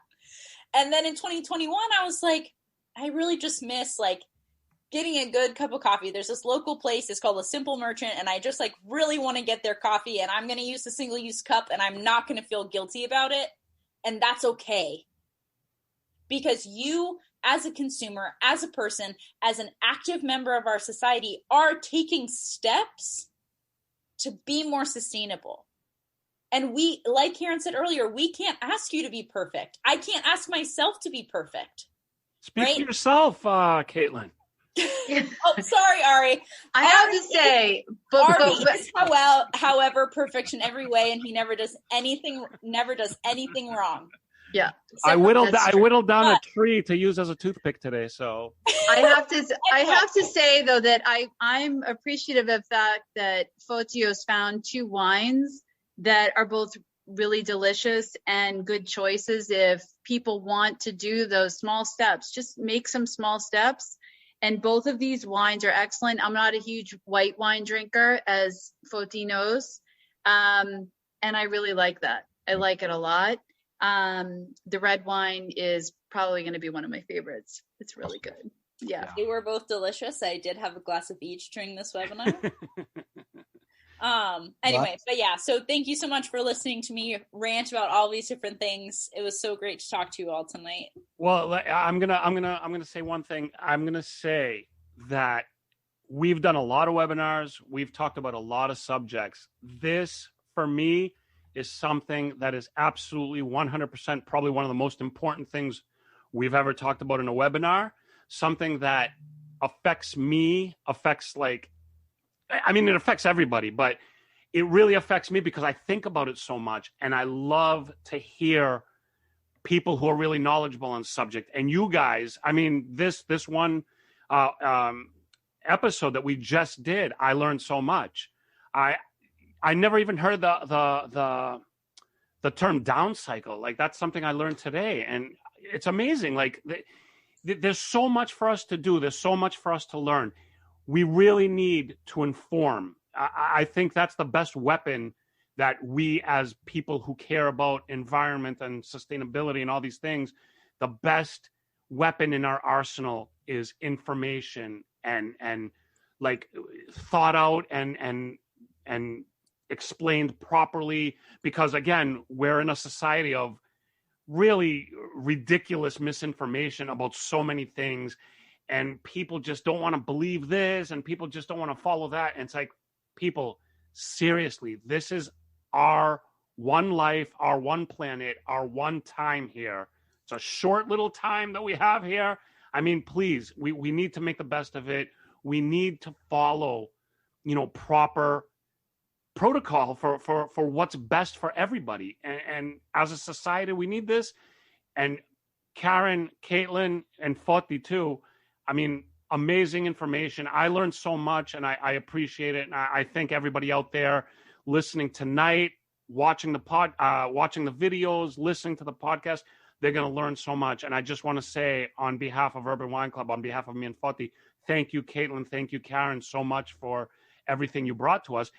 And then in 2021, I was like, I really just miss getting a good cup of coffee. There's this local place, it's called a Simple Merchant, and I just really want to get their coffee, and I'm going to use the single-use cup, and I'm not going to feel guilty about it. And that's okay. Because you, as a consumer, as a person, as an active member of our society, are taking steps to be more sustainable. And we, like Karen said earlier, we can't ask you to be perfect. I can't ask myself to be perfect. Speak for yourself, Kaitlyn. Oh, sorry, Ari. I have to say, Ari is however perfect in every way, and he never does anything wrong. Yeah. I whittled down a tree to use as a toothpick today. So I have to say though that I'm appreciative of the fact that Fotios found two wines that are both really delicious and good choices. If people want to do those small steps, just make some small steps. And both of these wines are excellent. I'm not a huge white wine drinker, as Foti knows. And I really like that. I like it a lot. The red wine is probably going to be one of my favorites. It's really good. Yeah. They were both delicious. I did have a glass of each during this webinar. Anyway, but yeah, so thank you so much for listening to me rant about all these different things. It was so great to talk to you all tonight. Well, I'm gonna say one thing. I'm gonna say that we've done a lot of webinars. We've talked about a lot of subjects. This, for me, is something that is absolutely 100% probably one of the most important things we've ever talked about in a webinar. Something that affects me, affects it affects everybody, but it really affects me because I think about it so much, and I love to hear people who are really knowledgeable on the subject. And you guys, I mean, this one episode that we just did, I learned so much. I never even heard the term down cycle. Like, that's something I learned today, and it's amazing. Like, there's so much for us to do. There's so much for us to learn. We really need to inform. I think that's the best weapon that we, as people who care about environment and sustainability and all these things, the best weapon in our arsenal is information and like thought out and explained properly. Because again, we're in a society of really ridiculous misinformation about so many things, and people just don't want to believe this, and people just don't want to follow that. And it's like, people, seriously, this is our one life, our one planet, our one time here. It's a short little time that we have here. I mean, please, we need to make the best of it. We need to follow, proper protocol for what's best for everybody. And as a society, we need this. And Karen, Kaitlyn, and Foti too. I mean, amazing information. I learned so much, and I appreciate it. And I thank everybody out there listening tonight, watching the videos, listening to the podcast. They're going to learn so much. And I just want to say, on behalf of Urban Wine Club, on behalf of me and Foti, thank you, Kaitlyn. Thank you, Karen, so much for everything you brought to us.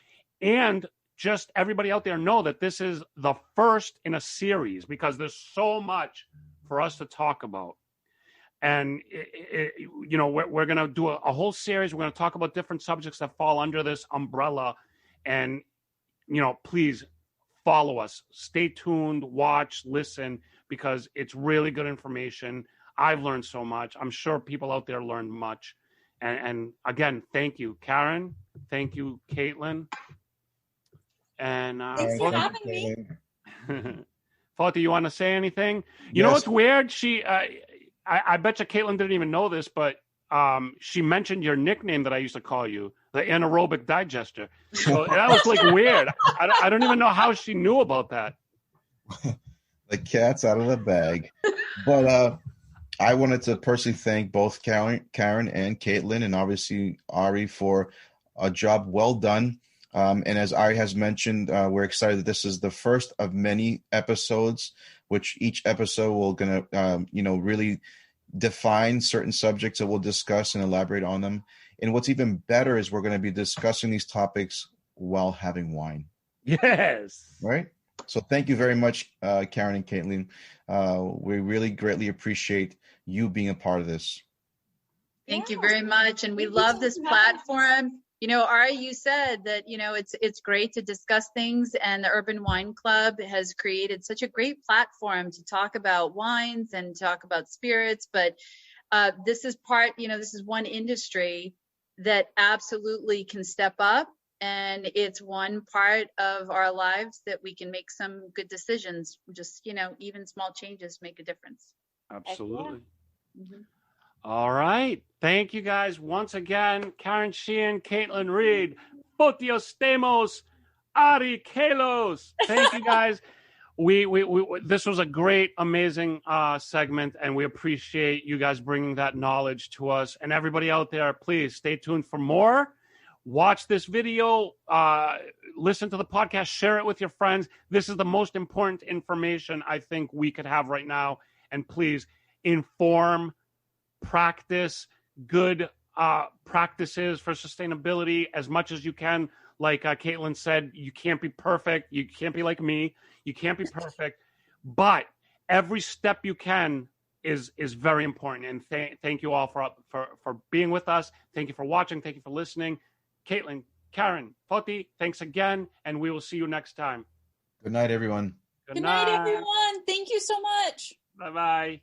And just everybody out there know that this is the first in a series, because there's so much for us to talk about. And, we're going to do a whole series. We're going to talk about different subjects that fall under this umbrella. And, please follow us. Stay tuned, watch, listen, because it's really good information. I've learned so much. I'm sure people out there learned much. And again, thank you, Karen. Thank you, Kaitlyn. And thanks for having me. Foti, you want to say anything? You know what's weird? I bet you Kaitlyn didn't even know this, but she mentioned your nickname that I used to call you, the anaerobic digester. So that was like weird. I don't even know how she knew about that. The cat's out of the bag. But I wanted to personally thank both Karen and Kaitlyn, and obviously Ari, for a job well done. And as Ari has mentioned, we're excited that this is the first of many episodes, which each episode will going to, really define certain subjects that we'll discuss and elaborate on them. And what's even better is we're going to be discussing these topics while having wine. Yes. Right? So thank you very much, Karen and Kaitlyn. We really greatly appreciate you being a part of this. Thank you very much. And we love this platform. Ari, you said that, it's great to discuss things, and the Urban Wine Club has created such a great platform to talk about wines and talk about spirits. But this is this is one industry that absolutely can step up, and it's one part of our lives that we can make some good decisions. Just, even small changes make a difference. Absolutely. Mm-hmm. All right. Thank you guys once again. Karen Sheehan, Kaitlyn Reed, Fotios Stamos, Ari Kalos. Thank you guys. We this was a great, amazing segment, and we appreciate you guys bringing that knowledge to us. And everybody out there, please stay tuned for more. Watch this video, listen to the podcast, share it with your friends. This is the most important information I think we could have right now. And please inform, practice good practices for sustainability as much as you can. Like Kaitlyn said, you can't be perfect. You can't be like me. You can't be perfect. But every step you can is very important. And thank you all for being with us. Thank you for watching. Thank you for listening. Kaitlyn, Karen, Foti, thanks again. And we will see you next time. Good night, everyone. Good night, everyone. Thank you so much. Bye-bye.